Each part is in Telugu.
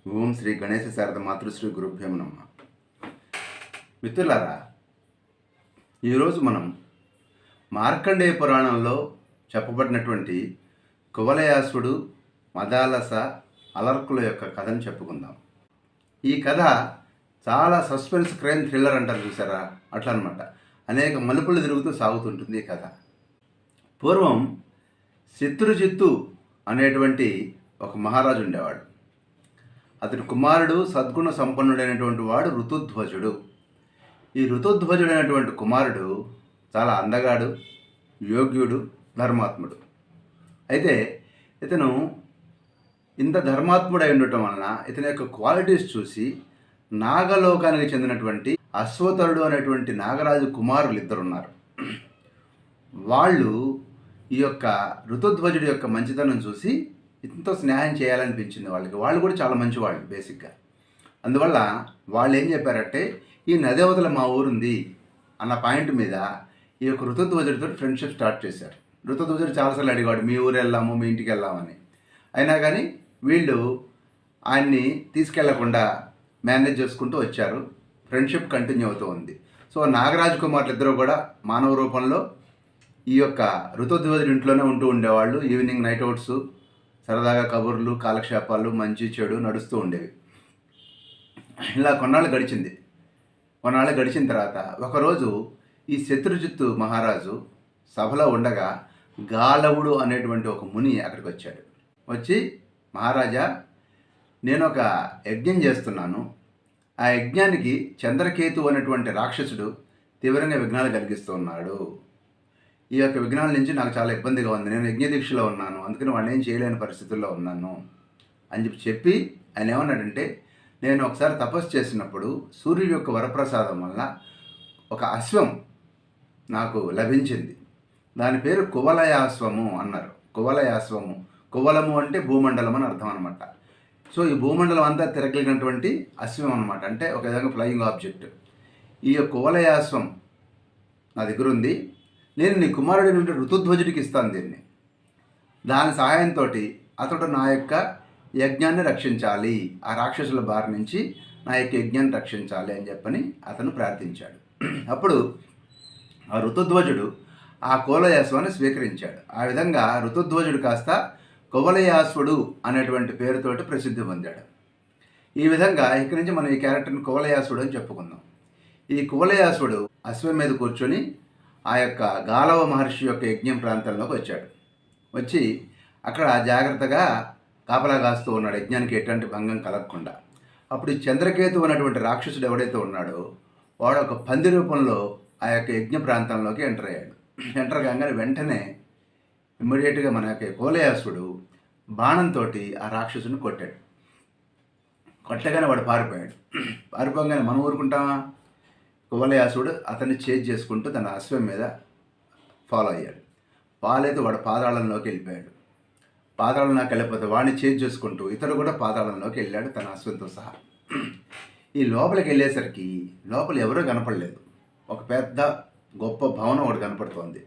ఓం శ్రీ గణేశ శారద మాతృశ్రీ గురుభ్యం నమః. మిత్రులారా, ఈరోజు మనం మార్కండేయ పురాణంలో చెప్పబడినటువంటి కువలయాసుడు, మదాలస, అలర్కుల యొక్క కథను చెప్పుకుందాం. ఈ కథ చాలా సస్పెన్స్ క్రైమ్ థ్రిల్లర్ అంటారు చూసారా, అట్లా అనమాట. అనేక మలుపులు తిరుగుతూ సాగుతుంటుంది ఈ కథ. పూర్వం శత్రుజిత్తు అనేటువంటి ఒక మహారాజు ఉండేవాడు. అతడి కుమారుడు సద్గుణ సంపన్నుడైనటువంటి వాడు ఋతుధ్వజుడు. ఈ ఋతుధ్వజుడైనటువంటి కుమారుడు చాలా అందగాడు, యోగ్యుడు, ధర్మాత్ముడు. అయితే ఇతను ఇంత ధర్మాత్ముడై ఉండటం వలన ఇతని యొక్క క్వాలిటీస్ చూసి నాగలోకానికి చెందినటువంటి అశ్వతరుడు అనేటువంటి నాగరాజు కుమారులు ఇద్దరున్నారు. వాళ్ళు ఈ యొక్క ఋతుధ్వజుడి యొక్క మంచితనం చూసి ఎంతో స్నేహం చేయాలనిపించింది వాళ్ళకి. వాళ్ళు కూడా చాలా మంచివాళ్ళు బేసిక్గా. అందువల్ల వాళ్ళు ఏం చెప్పారంటే, ఈ నది అవతల మా ఊరుంది అన్న పాయింట్ మీద ఈ యొక్క ఋతుధ్వజుడితో ఫ్రెండ్షిప్ స్టార్ట్ చేశారు. ఋతుధ్వజుడు చాలాసార్లు అడిగాడు, మీ ఊరు వెళ్దాము, మీ ఇంటికి వెళ్దామని. అయినా కానీ వీళ్ళు ఆయన్ని తీసుకెళ్లకుండా మేనేజ్ చేసుకుంటూ వచ్చారు. ఫ్రెండ్షిప్ కంటిన్యూ అవుతూ ఉంది. సో నాగరాజు కుమారులు ఇద్దరు కూడా మానవ రూపంలో ఈ యొక్క ఋతుధ్వజుడి ఇంట్లోనే ఉంటూ ఉండేవాళ్ళు. ఈవినింగ్ నైట్ అవుట్స్, సరదాగా కబుర్లు, కాలక్షేపాలు, మంచి చెడు నడుస్తూ ఉండేవి. ఇలా కొన్నాళ్ళు గడిచిన తర్వాత ఒకరోజు ఈ శత్రుజిత్తు మహారాజు సభలో ఉండగా గాలవుడు అనేటువంటి ఒక ముని అక్కడికి వచ్చాడు. వచ్చి, మహారాజా, నేను ఒక యజ్ఞం చేస్తున్నాను. ఆ యజ్ఞానికి చంద్రకేతు అనేటువంటి రాక్షసుడు తీవ్రంగా విఘ్నాలు కలిగిస్తూ ఉన్నాడు. ఈ యొక్క విఘ్నాల నుంచి నాకు చాలా ఇబ్బందిగా ఉంది. నేను యజ్ఞదీక్షలో ఉన్నాను, అందుకని వాడిని ఏం చేయలేని పరిస్థితుల్లో ఉన్నాను అని చెప్పి ఆయన ఏమన్నాడంటే, నేను ఒకసారి తపస్సు చేసినప్పుడు సూర్యుడి యొక్క వరప్రసాదం వల్ల ఒక అశ్వం నాకు లభించింది. దాని పేరు కువలయాశ్వము అన్నారు. కువలయాశ్వము, కువలము అంటే భూమండలం అని అర్థం అనమాట. సో ఈ భూమండలం అంతా తిరగలిగినటువంటి అశ్వం అనమాట. అంటే ఒక విధంగా ఫ్లయింగ్ ఆబ్జెక్ట్. ఈ యొక్క కువలయాశ్వం నా దగ్గర ఉంది. నేను నీ కుమారుడి నుండి ఋతుధ్వజుడికి ఇస్తాను దీన్ని. దాని సహాయంతో అతడు నా యొక్క యజ్ఞాన్ని రక్షించాలి, ఆ రాక్షసుల బారి నుంచి నా యొక్క యజ్ఞాన్ని రక్షించాలి అని చెప్పని అతను ప్రార్థించాడు. అప్పుడు ఆ ఋతుధ్వజుడు ఆ కువలయాశ్వాన్ని స్వీకరించాడు. ఆ విధంగా ఋతుధ్వజుడు కాస్త కువలయాశ్వుడు అనేటువంటి పేరుతోటి ప్రసిద్ధి పొందాడు. ఈ విధంగా ఇక్కడి నుంచి మనం ఈ క్యారెక్టర్ని కువలయాశ్వుడు అని చెప్పుకుందాం. ఈ కువలయాశ్వుడు అశ్వం మీద కూర్చొని ఆ యొక్క గాలవ మహర్షి యొక్క యజ్ఞం ప్రాంతంలోకి వచ్చాడు. వచ్చి అక్కడ జాగ్రత్తగా కాపలా కాస్తూ ఉన్నాడు, యజ్ఞానికి ఎటువంటి భంగం కలగకుండా. అప్పుడు ఈ చంద్రకేతు అనేటువంటి రాక్షసుడు ఎవడైతే ఉన్నాడో వాడు ఒక పంది రూపంలో ఆ యొక్క యజ్ఞ ప్రాంతంలోకి ఎంటర్ అయ్యాడు. ఎంటర్ కాగానే వెంటనే ఇమ్మీడియట్గా మన యొక్క కువలయాసుడు బాణంతో ఆ రాక్షసుని కొట్టాడు. కొట్టగానే వాడు పారిపోయాడు. పారిపోగానే మనం ఊరుకుంటామా? కువలయాసుడు అతన్ని చేజ్ చేసుకుంటూ తన అశ్వం మీద ఫాలో అయ్యాడు. పాలైతే వాడు పాతాళంలోకి వెళ్ళిపోయాడు. పాతాళంలోకి వెళ్ళిపోతే వాడిని చేజ్ చేసుకుంటూ ఇతడు కూడా పాతాళంలోకి వెళ్ళాడు తన అశ్వంతో సహా. ఈ లోపలికి వెళ్ళేసరికి లోపల ఎవరూ కనపడలేదు. ఒక పెద్ద గొప్ప భవనం ఒకటి కనపడుతోంది.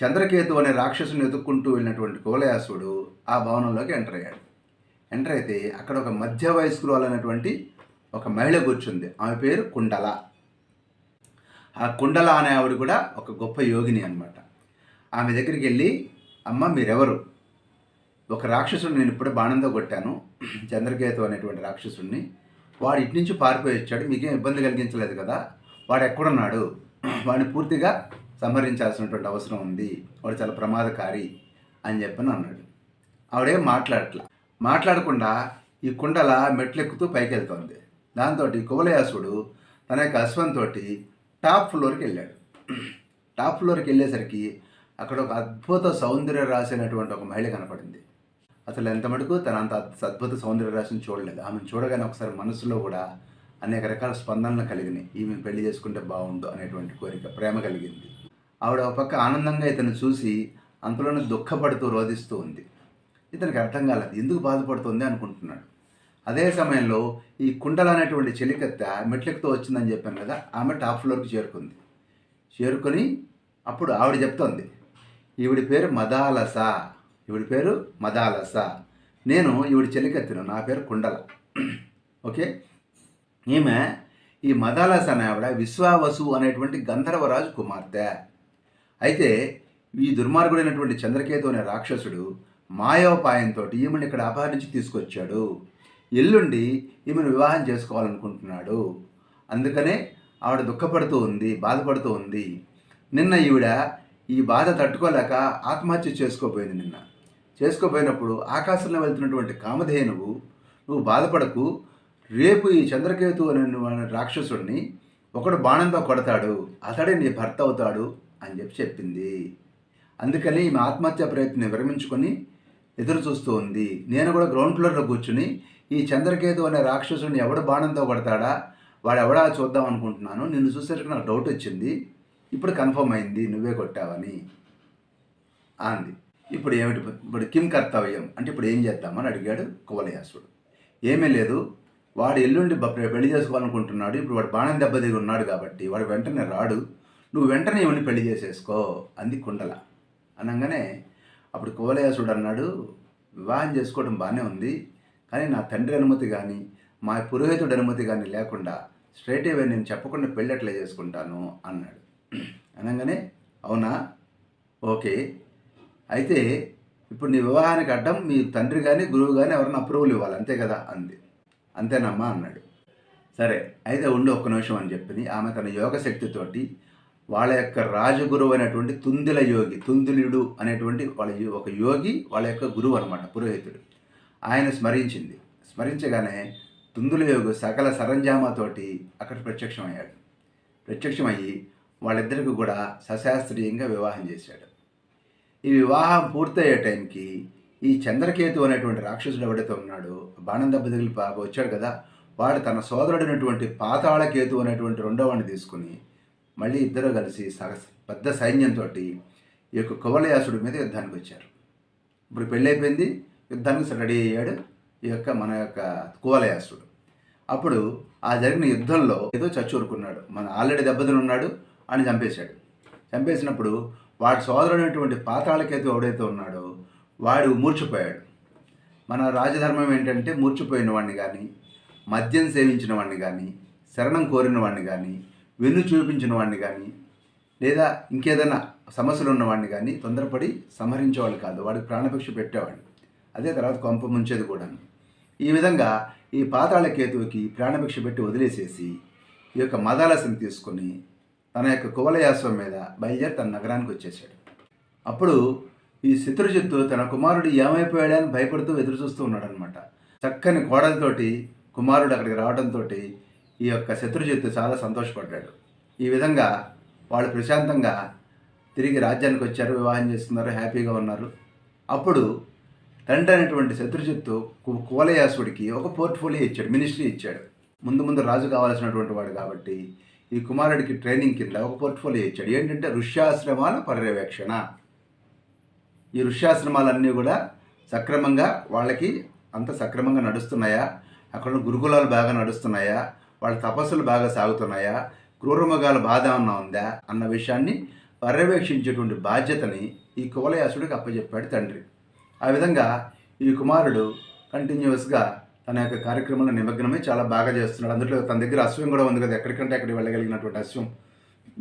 చంద్రకేతు అనే రాక్షసుని ఎదుక్కుంటూ వెళ్ళినటువంటి కువలయాసుడు ఆ భవనంలోకి ఎంటర్ అయ్యాడు. ఎంటర్ అయితే అక్కడ ఒక మధ్య వయస్కురాలైనటువంటి ఒక మహిళ కూర్చుంది. ఆమె పేరు కుండల. ఆ కుండల అనే ఆవిడ కూడా ఒక గొప్ప యోగిని అనమాట. ఆమె దగ్గరికి వెళ్ళి, అమ్మ మీరెవరు? ఒక రాక్షసుడిని నేను ఇప్పుడే బాణంతో కొట్టాను, చంద్రకేతు అనేటువంటి రాక్షసుడిని. వాడు ఇటు నుంచి పారిపోయి వచ్చాడు, మీకేం ఇబ్బంది కలిగించలేదు కదా? వాడు ఎక్కడున్నాడు? వాడిని పూర్తిగా సంహరించాల్సినటువంటి అవసరం ఉంది, వాడు చాలా ప్రమాదకారి అని చెప్పని అన్నాడు. ఆవిడేం మాట్లాడకుండా ఈ కుండల మెట్లెక్కుతూ పైకి వెళ్తోంది. దాంతో కువలయాసుడు తన యొక్క అశ్వంతో టాప్ ఫ్లోర్కి వెళ్ళాడు. టాప్ ఫ్లోర్కి వెళ్ళేసరికి అక్కడ ఒక అద్భుత సౌందర్య రాశి అయినటువంటి ఒక మహిళ కనపడింది. అసలు ఎంత మటుకు తన అంత అద్భుత సౌందర్య రాశిని చూడలేదు. ఆమెను చూడగానే ఒకసారి మనసులో కూడా అనేక రకాల స్పందనలు కలిగినాయి. ఈమె పెళ్లి చేసుకుంటే బాగుండు అనేటువంటి కోరిక, ప్రేమ కలిగింది. ఆవిడ ఒక పక్క ఆనందంగా ఇతను చూసి అంతలోనే దుఃఖపడుతూ రోధిస్తూ ఉంది. ఇతనికి అర్థం కాలేదు, ఎందుకు బాధపడుతుంది అనుకుంటున్నాడు. అదే సమయంలో ఈ కుండల అనేటువంటి చెలికత్తె మెట్లెక్కుతూ వచ్చిందని చెప్పాను కదా, ఆమె టాప్ ఫ్లోర్కి చేరుకొని అప్పుడు ఆవిడ చెప్తోంది, ఈవిడి పేరు మదాలస, నేను ఈవిడి చెలికత్తెను, నా పేరు కుండల. ఓకే. ఈమె ఈ మదాలస అనే ఆవిడ విశ్వావసు అనేటువంటి గంధర్వరాజు కుమార్తె. అయితే ఈ దుర్మార్గుడైనటువంటి చంద్రకేతు అనే రాక్షసుడు మాయోపాయంతో ఈమెను ఇక్కడ అపహరించి తీసుకొచ్చాడు. ఎల్లుండి ఈమెను వివాహం చేసుకోవాలనుకుంటున్నాడు. అందుకనే ఆవిడ దుఃఖపడుతూ ఉంది, బాధపడుతూ ఉంది. నిన్న ఈవిడ ఈ బాధ తట్టుకోలేక ఆత్మహత్య చేసుకోపోయింది. నిన్న చేసుకోపోయినప్పుడు ఆకాశంలో వెళ్తున్నటువంటి కామధేనువు, నువ్వు బాధపడకు, రేపు ఈ చంద్రకేతు అనే రాక్షసుడిని ఒకడు బాణంతో కొడతాడు, అతడే నీ భర్త అవుతాడు అని చెప్పింది. అందుకని ఈమె ఆత్మహత్య ప్రయత్నం విరమించుకొని ఎదురు చూస్తూ ఉంది. నేను కూడా గ్రౌండ్ ఫ్లోర్లో కూర్చుని ఈ చంద్రకేతు అనే రాక్షసుడిని ఎవడు బాణంతో కొడతాడా, వాడు ఎవడా చూద్దాం అనుకుంటున్నాను. నిన్ను చూసేసరికి నాకు డౌట్ వచ్చింది, ఇప్పుడు కన్ఫర్మ్ అయింది నువ్వే కొట్టావని అంది. ఇప్పుడు ఏమిటి, ఇప్పుడు కిం కర్తవ్యం అంటే ఇప్పుడు ఏం చేద్దామని అడిగాడు కువలయాసుడు. ఏమీ లేదు, వాడు ఎల్లుండి పెళ్లి చేసుకోవాలనుకుంటున్నాడు. ఇప్పుడు వాడు బాణం దెబ్బ దిగి ఉన్నాడు కాబట్టి వాడు వెంటనే రాడు, నువ్వు వెంటనే ఇవన్నీ పెళ్లి చేసేసుకో అంది కుండల. అనగానే అప్పుడు కువలయాసుడు అన్నాడు, వివాహం చేసుకోవడం బాగానే ఉంది, కానీ నా తండ్రి అనుమతి కానీ మా పురోహితుడి అనుమతి కానీ లేకుండా స్ట్రైట్ అవే నేను చెప్పకుండా పెళ్ళి ఎట్లా చేసుకుంటాను అన్నాడు. అనగానే అవునా, ఓకే, అయితే ఇప్పుడు నీ వివాహానికి అడ్డం మీ తండ్రి కానీ గురువు కానీ ఎవరైనా అప్రూవల్ ఇవ్వాలి అంతే కదా అంది. అంతేనమ్మా అన్నాడు. సరే అయితే ఉండి ఒక్క నిమిషం అని చెప్పి ఆమె తన యోగ శక్తితోటి వాళ్ళ యొక్క రాజగురువు అయినటువంటి తుందిల యోగి, తుందిలుడు అనేటువంటి వాళ్ళ ఒక యోగి, వాళ్ళ యొక్క గురువు అనమాట, పురోహితుడు, ఆయన స్మరించింది. స్మరించగానే తుందుల యోగి సకల సరంజామాతోటి అక్కడ ప్రత్యక్షమయ్యాడు. ప్రత్యక్షమయ్యి వాళ్ళిద్దరికి కూడా సశాస్త్రీయంగా వివాహం చేశాడు. ఈ వివాహం పూర్తయ్యే టైంకి ఈ చంద్రకేతు అనేటువంటి రాక్షసుడు ఎవడైతే ఉన్నాడో, బాణం దెబ్బ తగిలి వచ్చాడు కదా, వాడు తన సోదరుడైనటువంటి పాతాళకేతు అనేటువంటి రెండో వాడిని తీసుకుని మళ్ళీ ఇద్దరు కలిసి పెద్ద సైన్యంతో ఈ యొక్క కువలయాసుడి మీద యుద్ధానికి వచ్చారు. ఇప్పుడు పెళ్ళైపోయింది, యుద్ధానికి రెడీ అయ్యాడు ఈ యొక్క మన యొక్క కువలయాసుడు. అప్పుడు ఆ జరిగిన యుద్ధంలో ఏదో చచ్చూరుకున్నాడు, మన ఆల్రెడీ దెబ్బతిని ఉన్నాడు అని చంపేశాడు. చంపేసినప్పుడు వాడి సోదరుడైనటువంటి పాతాళకేతు ఎవడైతే ఉన్నాడో వాడు మూర్చిపోయాడు. మన రాజధర్మం ఏంటంటే మూర్చిపోయిన వాడిని కానీ, మద్యం సేవించిన వాడిని కానీ, శరణం కోరిన వాడిని కానీ, వెన్ను చూపించిన వాడిని కానీ, లేదా ఇంకేదైనా సమస్యలు ఉన్నవాడిని కానీ తొందరపడి సంహరించేవాళ్ళు కాదు, వాడికి ప్రాణభిక్ష పెట్టేవాడు. అదే తర్వాత కొంప ముంచేది కూడా. ఈ విధంగా ఈ పాతాళకేతువుకి ప్రాణభిక్ష పెట్టి వదిలేసేసి ఈ యొక్క మదాలసని తీసుకొని తన యొక్క కువలయాశ్వం మీద బయలుదేరి తన నగరానికి వచ్చేసాడు. అప్పుడు ఈ శత్రుజిత్తు తన కుమారుడు ఏమైపోయాడని భయపడుతూ ఎదురు చూస్తూ ఉన్నాడనమాట. చక్కని కోడలతోటి కుమారుడు అక్కడికి రావడంతో ఈ యొక్క శత్రుజిత్తు చాలా సంతోషపడ్డాడు. ఈ విధంగా వాళ్ళు ప్రశాంతంగా తిరిగి రాజ్యానికి వచ్చారు, వివాహం చేస్తున్నారు, హ్యాపీగా ఉన్నారు. అప్పుడు తండ్రి అయినటువంటి శత్రుజిత్తు కువలయాసుడికి ఒక పోర్ట్ఫోలియో ఇచ్చాడు, మినిస్ట్రీ ఇచ్చాడు. ముందు రాజు కావాల్సినటువంటి వాడు కాబట్టి ఈ కుమారుడికి ట్రైనింగ్ కింద ఒక పోర్ట్ఫోలియో ఇచ్చాడు. ఏంటంటే ఋష్యాశ్రమాల పర్యవేక్షణ. ఈ ఋష్యాశ్రమాలన్నీ కూడా సక్రమంగా వాళ్ళకి అంత సక్రమంగా నడుస్తున్నాయా, అక్కడ గురుకులాలు బాగా నడుస్తున్నాయా, వాళ్ళ తపస్సులు బాగా సాగుతున్నాయా, క్రూరమృగాల బాధ ఏమన్నా ఉందా అన్న విషయాన్ని పర్యవేక్షించేటువంటి బాధ్యతని ఈ కువలయాసుడికి అప్పచెప్పాడు తండ్రి. ఆ విధంగా ఈ కుమారుడు కంటిన్యూస్గా తన యొక్క కార్యక్రమంలో నిమగ్నమై చాలా బాగా చేస్తున్నాడు. అందులో తన దగ్గర అశ్వం కూడా ఉంది కదా, ఎక్కడికంటే అక్కడికి వెళ్ళగలిగినటువంటి అశ్వం.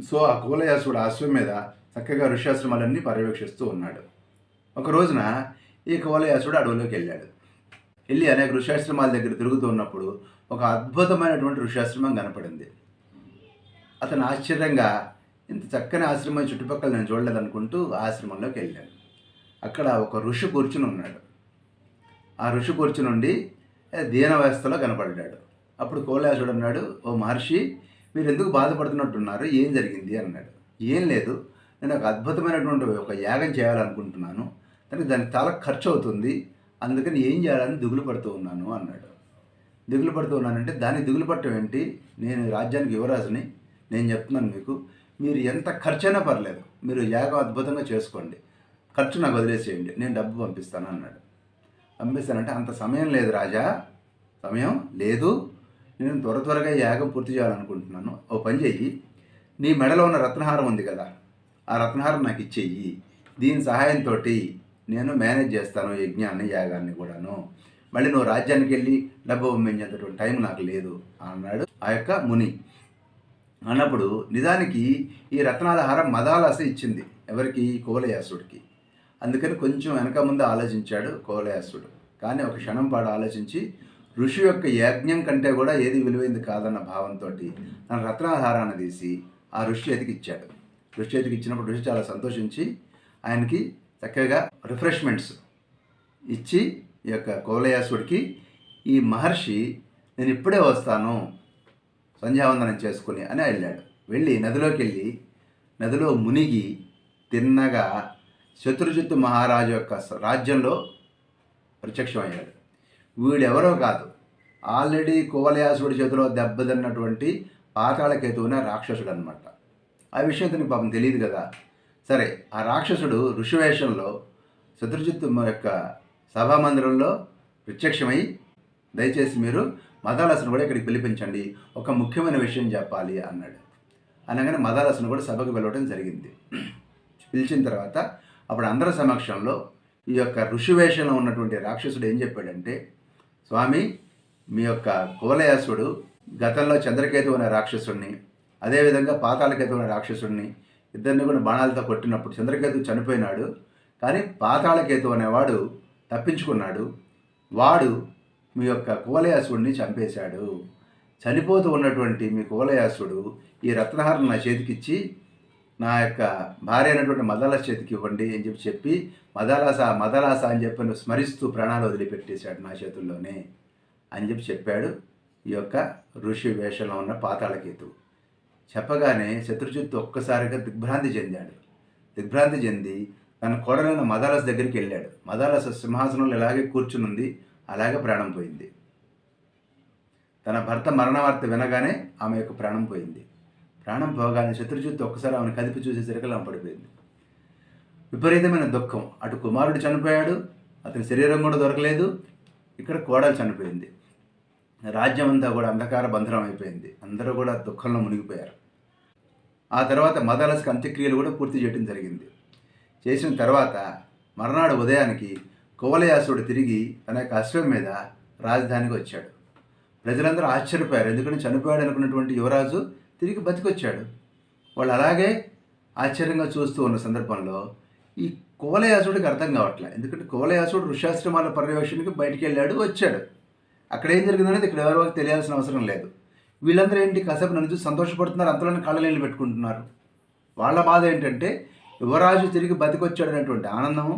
సో ఆ కువలయాసుడు ఆ అశ్వం మీద చక్కగా ఋష్యాశ్రమాలన్నీ పర్యవేక్షిస్తూ ఉన్నాడు. ఒక రోజున ఈ కువలయాసుడు అడవిలోకి వెళ్ళి అనేక ఋష్యాశ్రమాల దగ్గర తిరుగుతూ ఉన్నప్పుడు ఒక అద్భుతమైనటువంటి ఋష్యాశ్రమం కనపడింది. అతను ఆశ్చర్యంగా, ఇంత చక్కని ఆశ్రమం చుట్టుపక్కల నేను చూడలేదనుకుంటూ ఆశ్రమంలోకి వెళ్ళాడు. అక్కడ ఒక ఋషి కూర్చుని ఉన్నాడు. ఆ ఋషి కూర్చుని ఉండి దీనవస్థలో కనపడ్డాడు. అప్పుడు కువలయాసుడు అన్నాడు, ఓ మహర్షి, మీరు ఎందుకు బాధపడుతున్నట్టున్నారు, ఏం జరిగింది అన్నాడు. ఏం లేదు, నేను ఒక అద్భుతమైనటువంటి ఒక యాగం చేయాలనుకుంటున్నాను, దానికి చాలా ఖర్చు అవుతుంది, అందుకని ఏం చేయాలని దిగులు పడుతూ ఉన్నాను అన్నాడు. దిగులు పడుతూ ఉన్నానంటే దానికి దిగులు పట్టడం ఏంటి, నేను రాజ్యానికి యువరాజుని, నేను చెప్తున్నాను మీకు, మీరు ఎంత ఖర్చైనా పర్లేదు, మీరు యాగం అద్భుతంగా చేసుకోండి, ఖర్చు నాకు వదిలేసేయండి, నేను డబ్బు పంపిస్తాను అన్నాడు. పంపిస్తానంటే అంత సమయం లేదు రాజా, సమయం లేదు, నేను త్వరగా యాగం పూర్తి చేయాలనుకుంటున్నాను. ఓ పని చెయ్యి, నీ మెడలో ఉన్న రత్నహారం ఉంది కదా, ఆ రత్నహారం నాకు ఇచ్చేయి, దీని సహాయంతో నేను మేనేజ్ చేస్తాను యజ్ఞాన్ని, యాగాన్ని కూడాను. మళ్ళీ నువ్వు రాజ్యానికి వెళ్ళి డబ్బు పంపించేటటువంటి టైం నాకు లేదు అన్నాడు ఆ యొక్క ముని. అన్నప్పుడు నిజానికి ఈ రత్నాల హారం మదాలస ఇచ్చింది ఎవరికి? కువలయాసుడికి. అందుకని కొంచెం వెనక ముందు ఆలోచించాడు కువలయాసుడు. కానీ ఒక క్షణం పాటు ఆలోచించి ఋషి యొక్క యజ్ఞం కంటే కూడా ఏది విలువైంది కాదన్న భావంతో తన రత్నాహారాన్ని తీసి ఆ ఋషి చేతికి ఇచ్చాడు. ఋషి చేతికి ఇచ్చినప్పుడు ఋషి చాలా సంతోషించి ఆయనకి చక్కగా రిఫ్రెష్మెంట్స్ ఇచ్చి ఈ యొక్క కువలయాసుడికి, ఈ మహర్షి నేను ఇప్పుడే వస్తాను సంధ్యావందనం చేసుకుని అని వెళ్ళాడు. వెళ్ళి నదిలోకి వెళ్ళి నదిలో మునిగి తిన్నగా శత్రుజిత్తు మహారాజు యొక్క రాజ్యంలో ప్రత్యక్షమయ్యాడు. వీడెవరో కాదు, ఆల్రెడీ కువలయాసుడి చేతిలో దెబ్బతిన్నటువంటి పాతాళకేతువున రాక్షసుడు అనమాట. ఆ విషయం అతనికి పాపం తెలియదు కదా. సరే, ఆ రాక్షసుడు ఋషివేషంలో శత్రుజిత్తు యొక్క సభామందిరంలో ప్రత్యక్షమై దయచేసి మీరు మదాలసను కూడా ఇక్కడికి పిలిపించండి, ఒక ముఖ్యమైన విషయం చెప్పాలి అన్నాడు. అనగానే మదాలసను కూడా సభకు పిలవడం జరిగింది. పిలిచిన తర్వాత అప్పుడు అందరి సమక్షంలో ఈ యొక్క ఋషివేషంలో ఉన్నటువంటి రాక్షసుడు ఏం చెప్పాడంటే, స్వామి, మీ యొక్క కువలయాసుడు గతంలో చంద్రకేతు అనే రాక్షసుడిని, అదేవిధంగా పాతాళకేతు అనే రాక్షసుడిని ఇద్దరిని కూడా బాణాలతో కొట్టినప్పుడు చంద్రకేతు చనిపోయినాడు, కానీ పాతాళకేతు అనేవాడు తప్పించుకున్నాడు. వాడు మీ యొక్క కువలయాసుడిని చంపేశాడు. చనిపోతూ ఉన్నటువంటి మీ కువలయాసుడు ఈ రత్నహారం నా చేతికిచ్చి నా యొక్క భార్య అయినటువంటి మదాలస చేతికి ఇవ్వండి అని చెప్పి మదాలస అని చెప్పి స్మరిస్తూ ప్రాణాలు వదిలిపెట్టేశాడు నా చేతుల్లోనే అని చెప్పాడు ఈ యొక్క ఋషి వేషంలో ఉన్న పాతాళకేతువు. చెప్పగానే శత్రుజిత్తు ఒక్కసారిగా దిగ్భ్రాంతి చెంది తన కోడలైన మదాలస దగ్గరికి వెళ్ళాడు. మదాలస సింహాసనంలో ఇలాగే కూర్చునుంది, అలాగే ప్రాణం పోయింది. తన భర్త మరణ వార్త వినగానే ఆమె యొక్క ప్రాణం పోయింది. ప్రాణం పోగానే శత్రుజిత్తు ఒక్కసారి ఆమెను కదిపి చూసేసరికి ఆమె పడిపోయింది. విపరీతమైన దుఃఖం. అటు కుమారుడు చనిపోయాడు, అతని శరీరం కూడా దొరకలేదు, ఇక్కడ కోడలు చనిపోయింది. రాజ్యం అంతా కూడా అంధకార బంధనం అయిపోయింది. అందరూ కూడా దుఃఖంలో మునిగిపోయారు. ఆ తర్వాత మదాలసకి అంత్యక్రియలు కూడా పూర్తి చేయడం జరిగింది. చేసిన తర్వాత మర్నాడు ఉదయానికి కువలయాసుడు తిరిగి తన యొక్క అశ్వం మీద రాజధానికి వచ్చాడు. ప్రజలందరూ ఆశ్చర్యపోయారు, ఎందుకంటే చనిపోయాడు అనుకున్నటువంటి యువరాజు తిరిగి బతికొచ్చాడు. వాళ్ళు అలాగే ఆశ్చర్యంగా చూస్తూ ఉన్న సందర్భంలో ఈ కువలయాసుడికి అర్థం కావట్లేదు. ఎందుకంటే కువలయాసుడు ఋషాశ్రమాల పర్యవేక్షణకి బయటికి వెళ్ళాడు, వచ్చాడు. అక్కడ ఏం జరిగిందనేది ఇక్కడ ఎవరో తెలియాల్సిన అవసరం లేదు. వీళ్ళందరూ ఏంటి, కాసేపు నన్ను చూసి సంతోషపడుతున్నారు, అంతలోనే కళ్ళనీళ్ళు పెట్టుకుంటున్నారు. వాళ్ళ బాధ ఏంటంటే యువరాజు తిరిగి బతికొచ్చాడు అనేటువంటి ఆనందము,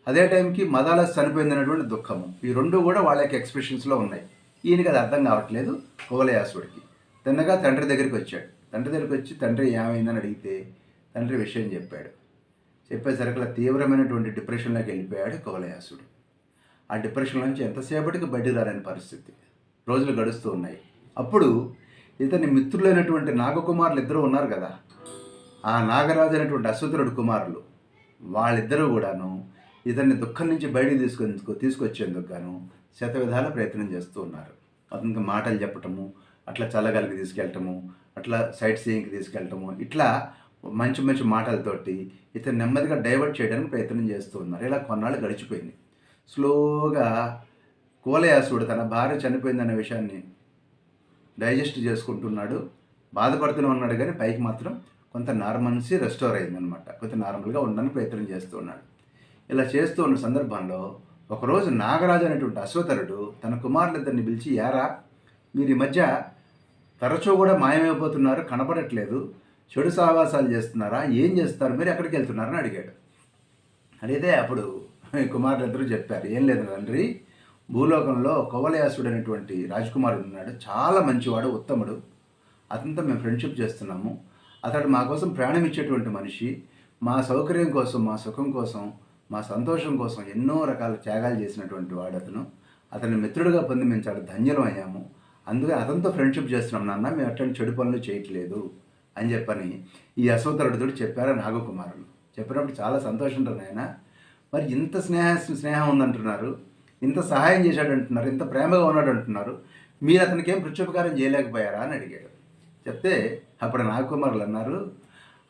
అదే టైంకి మదాలస చనిపోయింది అనేటువంటి దుఃఖము. ఈ రెండు కూడా వాళ్ళ యొక్క ఎక్స్ప్రెషన్స్లో ఉన్నాయి. ఈయనకి అది అర్థం కావట్లేదు కువలయాసుడికి. తిన్నగా తండ్రి దగ్గరికి వచ్చాడు. తండ్రి దగ్గరికి వచ్చి తండ్రి ఏమైందని అడిగితే తండ్రి విషయం చెప్పాడు. చెప్పేసరికి తీవ్రమైనటువంటి డిప్రెషన్లోకి వెళ్ళిపోయాడు కువలయాసుడు. ఆ డిప్రెషన్ నుంచి ఎంతసేపటికి బయటకు రాలేని పరిస్థితి. రోజులు గడుస్తూ ఉన్నాయి. అప్పుడు ఇతని మిత్రులైనటువంటి నాగకుమారులు ఇద్దరు ఉన్నారు కదా, ఆ నాగరాజు అయినటువంటి అశ్వతురుడు కుమారులు, వాళ్ళిద్దరూ కూడాను ఇతన్ని దుఃఖం నుంచి బయటికి తీసుకొచ్చేందుకు గాను శతవిధాల ప్రయత్నం చేస్తూ ఉన్నారు. అతనికి మాటలు చెప్పటము, అట్లా చల్లగాలికి తీసుకెళ్ళటము, అట్లా సైట్ సీయింగ్కి తీసుకెళ్ళటము, ఇట్లా మంచి మంచి మాటలతోటి ఇతను నెమ్మదిగా డైవర్ట్ చేయడానికి ప్రయత్నం చేస్తూ ఉన్నారు. ఇలా కొన్నాళ్ళు గడిచిపోయింది. స్లోగా కువలయాసుడు తన భార్య చనిపోయిందనే విషయాన్ని డైజెస్ట్ చేసుకుంటున్నాడు, బాధపడుతూనే ఉన్నాడు. కానీ పైకి మాత్రం కొంత నార్మల్సీ రెస్టోర్ అయిందనమాట. కొంత నార్మల్గా ఉండడానికి ప్రయత్నం చేస్తూ ఉన్నాడు. ఇలా చేస్తూ ఉన్న సందర్భంలో ఒకరోజు నాగరాజు అనేటువంటి అశ్వతరుడు తన కుమారులిద్దరిని పిలిచి, యారా, మీరు ఈ మధ్య తరచూ కూడా మాయమైపోతున్నారు, కనపడట్లేదు, చెడు సహవాసాలు చేస్తున్నారా, ఏం చేస్తారు, మీరు ఎక్కడికి వెళ్తున్నారని అడిగాడు. అడిగితే అప్పుడు కుమారులిద్దరూ చెప్పారు, ఏం లేదు తండ్రి, భూలోకంలో కువలయాసుడు అనేటువంటి రాజకుమారుడు ఉన్నాడు, చాలా మంచివాడు, ఉత్తముడు. అతనితో మేము ఫ్రెండ్షిప్ చేస్తున్నాము. అతడు మా కోసం ప్రాణం ఇచ్చేటువంటి మనిషి. మా సౌకర్యం కోసం, మా సుఖం కోసం, మా సంతోషం కోసం ఎన్నో రకాల త్యాగాలు చేసినటువంటి వాడు అతను. అతన్ని మిత్రుడిగా పొంది మేము చాలా ధన్యులం అయ్యాము. అందుకే అతనితో ఫ్రెండ్షిప్ చేస్తున్నాం నాన్న, మేము అట్లాంటి చెడు పనులు చేయట్లేదు అని చెప్పని ఈ అశ్వతరుడితో చెప్పారు నాగకుమారులు. చెప్పినప్పుడు చాలా సంతోషం ఉంటుంది ఆయన. మరి ఇంత స్నేహం ఉందంటున్నారు, ఇంత సహాయం చేశాడు అంటున్నారు, ఇంత ప్రేమగా ఉన్నాడు అంటున్నారు, మీరు అతనికి ఏం ప్రత్యుపకారం చేయలేకపోయారా అని అడిగాడు. చెప్తే అప్పుడు నాగకుమారులు అన్నారు,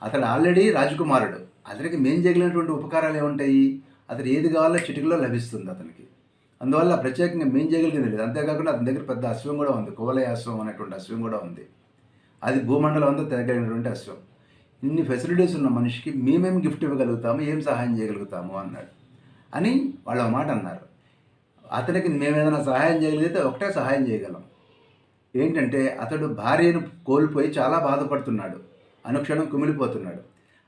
అతడు ఆల్రెడీ రాజకుమారుడు, అతనికి మేం చేయగలిగినటువంటి ఉపకారాలు ఏముంటాయి, అతడు ఏది కావాలో చిటికలో లభిస్తుంది అతనికి. అందువల్ల ప్రత్యేకంగా మేము చేయగలిగింది లేదు. అంతేకాకుండా అతని దగ్గర పెద్ద అశ్వం కూడా ఉంది. కువలయ అశ్వం అనేటువంటి అశ్వం కూడా ఉంది. అది భూమండలం అంతా తిరగలిగినటువంటి అశ్వం. ఇన్ని ఫెసిలిటీస్ ఉన్న మనిషికి మేమేం గిఫ్ట్ ఇవ్వగలుగుతాము, ఏం సహాయం చేయగలుగుతాము అన్నాడు. అని వాళ్ళు ఒక మాట అన్నారు. అతనికి మేము ఏదైనా సహాయం చేయగలిగితే ఒకటే సహాయం చేయగలం. ఏంటంటే అతడు భార్యను కోల్పోయి చాలా బాధపడుతున్నాడు, అనుక్షణం కుమిలిపోతున్నాడు.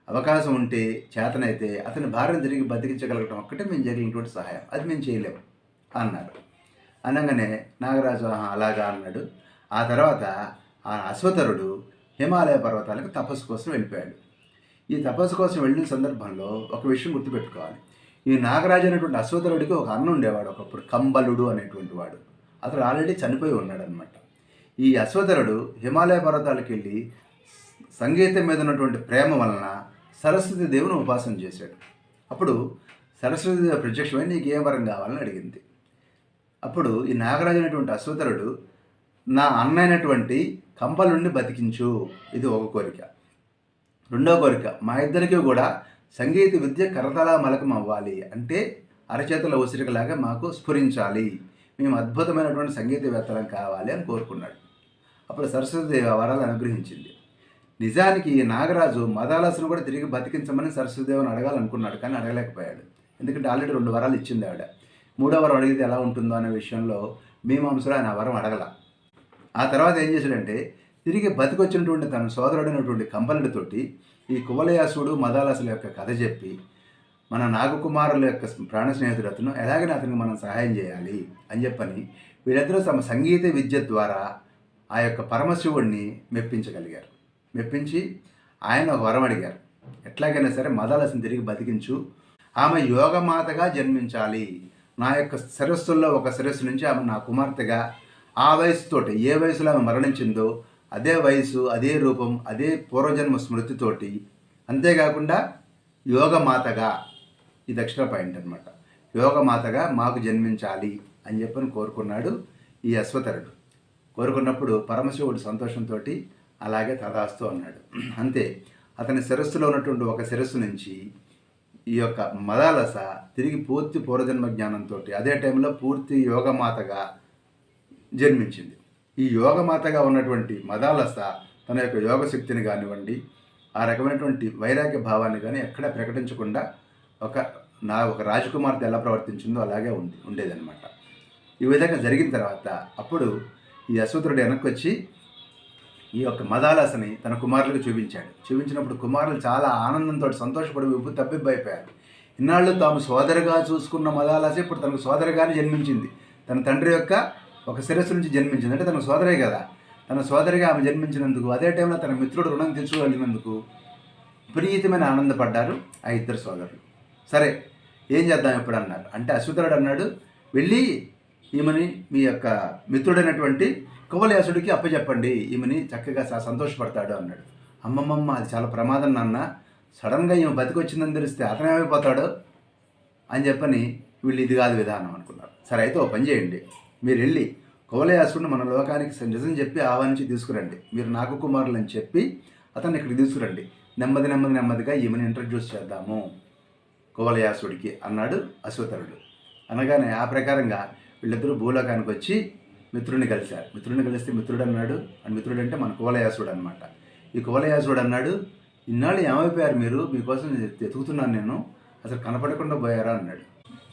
అవకాశం ఉంటే చేతనైతే అతని భార్యను తిరిగి బతికించగలగటం ఒక్కటే మేము చేయగలిగినటువంటి సహాయం, అది మేము చేయలేము అన్నారు. అనగానే నాగరాజు అలాగా అన్నాడు. ఆ తర్వాత ఆ అశ్వతరుడు హిమాలయ పర్వతాలకు తపస్సు కోసం వెళ్ళిపోయాడు. ఈ తపస్సు కోసం వెళ్ళిన సందర్భంలో ఒక విషయం గుర్తుపెట్టుకోవాలి. ఈ నాగరాజు అనేటువంటి అశ్వతరుడికి ఒక అన్న ఉండేవాడు ఒకప్పుడు, కంబలుడు అనేటువంటి వాడు. అతడు ఆల్రెడీ చనిపోయి ఉన్నాడు అనమాట. ఈ అశ్వతరుడు హిమాలయ పర్వతాలకు వెళ్ళి సంగీతం మీద ఉన్నటువంటి ప్రేమ వలన సరస్వతి దేవుని ఉపాసన చేశాడు. అప్పుడు సరస్వతి దేవి ప్రత్యక్షమై నీకు ఏం వరం కావాలని అడిగింది. అప్పుడు ఈ నాగరాజు అనేటువంటి అశ్వతరుడు నా అన్నైనటువంటి కంబలుడిని బతికించు, ఇది ఒక కోరిక. రెండో కోరిక, మా ఇద్దరికి కూడా సంగీత విద్య కరతలా మలకం అవ్వాలి, అంటే అరచేతుల ఉసిరికలాగా మాకు స్ఫురించాలి, మేము అద్భుతమైనటువంటి సంగీతవేత్తలం కావాలి అని కోరుకున్నాడు. అప్పుడు సరస్వతిదేవి ఆ వరాలు అనుగ్రహించింది. నిజానికి ఈ నాగరాజు మదాలసును కూడా తిరిగి బతికించమని సరస్వతిదేవిని అడగాలనుకున్నాడు, కానీ అడగలేకపోయాడు. ఎందుకంటే ఆల్రెడీ 2 వరాలు ఇచ్చింది ఆవిడ. 3వ వరం అడిగితే ఎలా ఉంటుందో అనే విషయంలో మీమాంసలో ఆయన వరం అడగల. ఆ తర్వాత ఏం చేశాడంటే తిరిగి బతికొచ్చినటువంటి తన సోదరుడైనటువంటి కంబలుడితోటి ఈ కువలయాసుడు మదాలసుల యొక్క కథ చెప్పి మన నాగకుమారుల యొక్క ప్రాణ స్నేహితుడు అతను ఎలాగైనా అతనికి మనం సహాయం చేయాలి అని చెప్పని వీళ్ళిద్దరూ తమ సంగీత విద్య ద్వారా ఆ యొక్క పరమశివుడిని మెప్పించగలిగారు. మెప్పించి ఆయన ఒక వరం అడిగారు, ఎట్లాగైనా సరే మదాలసుని తిరిగి బతికించు, ఆమె యోగమాతగా జన్మించాలి, నా యొక్క శిరస్సుల్లో ఒక శిరస్సు నుంచి ఆమె నా కుమార్తెగా ఆ వయసుతోటి ఏ వయసులో ఆమె మరణించిందో అదే వయసు, అదే రూపం, అదే పూర్వజన్మ స్మృతితోటి, అంతేకాకుండా యోగమాతగా, ఇది ఎక్స్ట్రా పాయింట్ అనమాట, యోగమాతగా మాకు జన్మించాలి అని చెప్పని కోరుకున్నాడు ఈ అశ్వతరుడు. కోరుకున్నప్పుడు పరమశివుడు సంతోషంతో అలాగే తదాస్తు అన్నాడు. అంతే, అతని శిరస్సులో ఉన్నటువంటి ఒక శిరస్సు నుంచి ఈ యొక్క మదాలస తిరిగి పూర్తి పూర్వజన్మ జ్ఞానంతో అదే టైంలో పూర్తి యోగమాతగా జన్మించింది. ఈ యోగమాతగా ఉన్నటువంటి మదాలస తన యొక్క యోగశక్తిని కానివ్వండి, ఆ రకమైనటువంటి వైరాగ్య భావాన్ని కానీ ఎక్కడా ప్రకటించకుండా ఒక రాజకుమార్తె ఎలా ప్రవర్తించిందో అలాగే ఉండేదన్నమాట. ఈ విధంగా జరిగిన తర్వాత అప్పుడు ఈ అశ్వతరుడు వెనక్కి వచ్చి ఈ యొక్క మదాలసని తన కుమారులకు చూపించాడు. చూపించినప్పుడు కుమారులు చాలా ఆనందంతో సంతోషపడి ఉప్పు తప్పిపోయిపోయారు. ఇన్నాళ్ళు తాము సోదరిగా చూసుకున్న మదాలస ఇప్పుడు తనకు సోదరిగానే జన్మించింది. తన తండ్రి యొక్క ఒక శిరస్సు నుంచి జన్మించింది, అంటే తన సోదరే కదా. తన సోదరిగా ఆమె జన్మించినందుకు, అదే టైంలో తన మిత్రుడు రుణం తీర్చుకోగలిగినందుకు విపరీతమైన ఆనందపడ్డారు ఆ ఇద్దరు సోదరులు. సరే ఏం చేద్దాం ఇప్పుడు అన్నారు. అంటే అశ్వతరుడు అన్నాడు, వెళ్ళి ఈమెని మీ యొక్క మిత్రుడైనటువంటి కువలయాసుడికి అప్పచెప్పండి, ఈమెని చక్కగా సంతోషపడతాడు అన్నాడు. అమ్మమ్మమ్మ, అది చాలా ప్రమాదం నాన్న, సడన్గా ఈమె బతికొచ్చిందని తెలిస్తే అతను ఏమైపోతాడు అని చెప్పని వీళ్ళు ఇది కాదు విధానం అనుకున్నారు. సరే అయితే ఓ పని చేయండి, మీరు వెళ్ళి కువలయాసుడిని మన లోకానికి నిజం చెప్పి ఆహ్వానించి తీసుకురండి, మీరు నాకు కుమారులు అని చెప్పి అతన్ని ఇక్కడికి తీసుకురండి, నెమ్మదిగా ఈమెను ఇంట్రడ్యూస్ చేద్దాము కువలయాసుడికి అన్నాడు అశ్వతరుడు. అనగానే ఆ ప్రకారంగా వీళ్ళిద్దరూ భూలోకానికి వచ్చి మిత్రుడిని కలిశారు. మిత్రుడిని కలిస్తే మిత్రుడు అన్నాడు, అండ్ మిత్రుడు అంటే మన కువలయాసుడు అనమాట. ఈ కువలయాసుడు అన్నాడు, ఇన్నాళ్ళు ఏమైపోయారు మీరు, మీకోసం వెతుకుతున్నాను నేను, అసలు కనపడకుండా పోయారా అన్నాడు.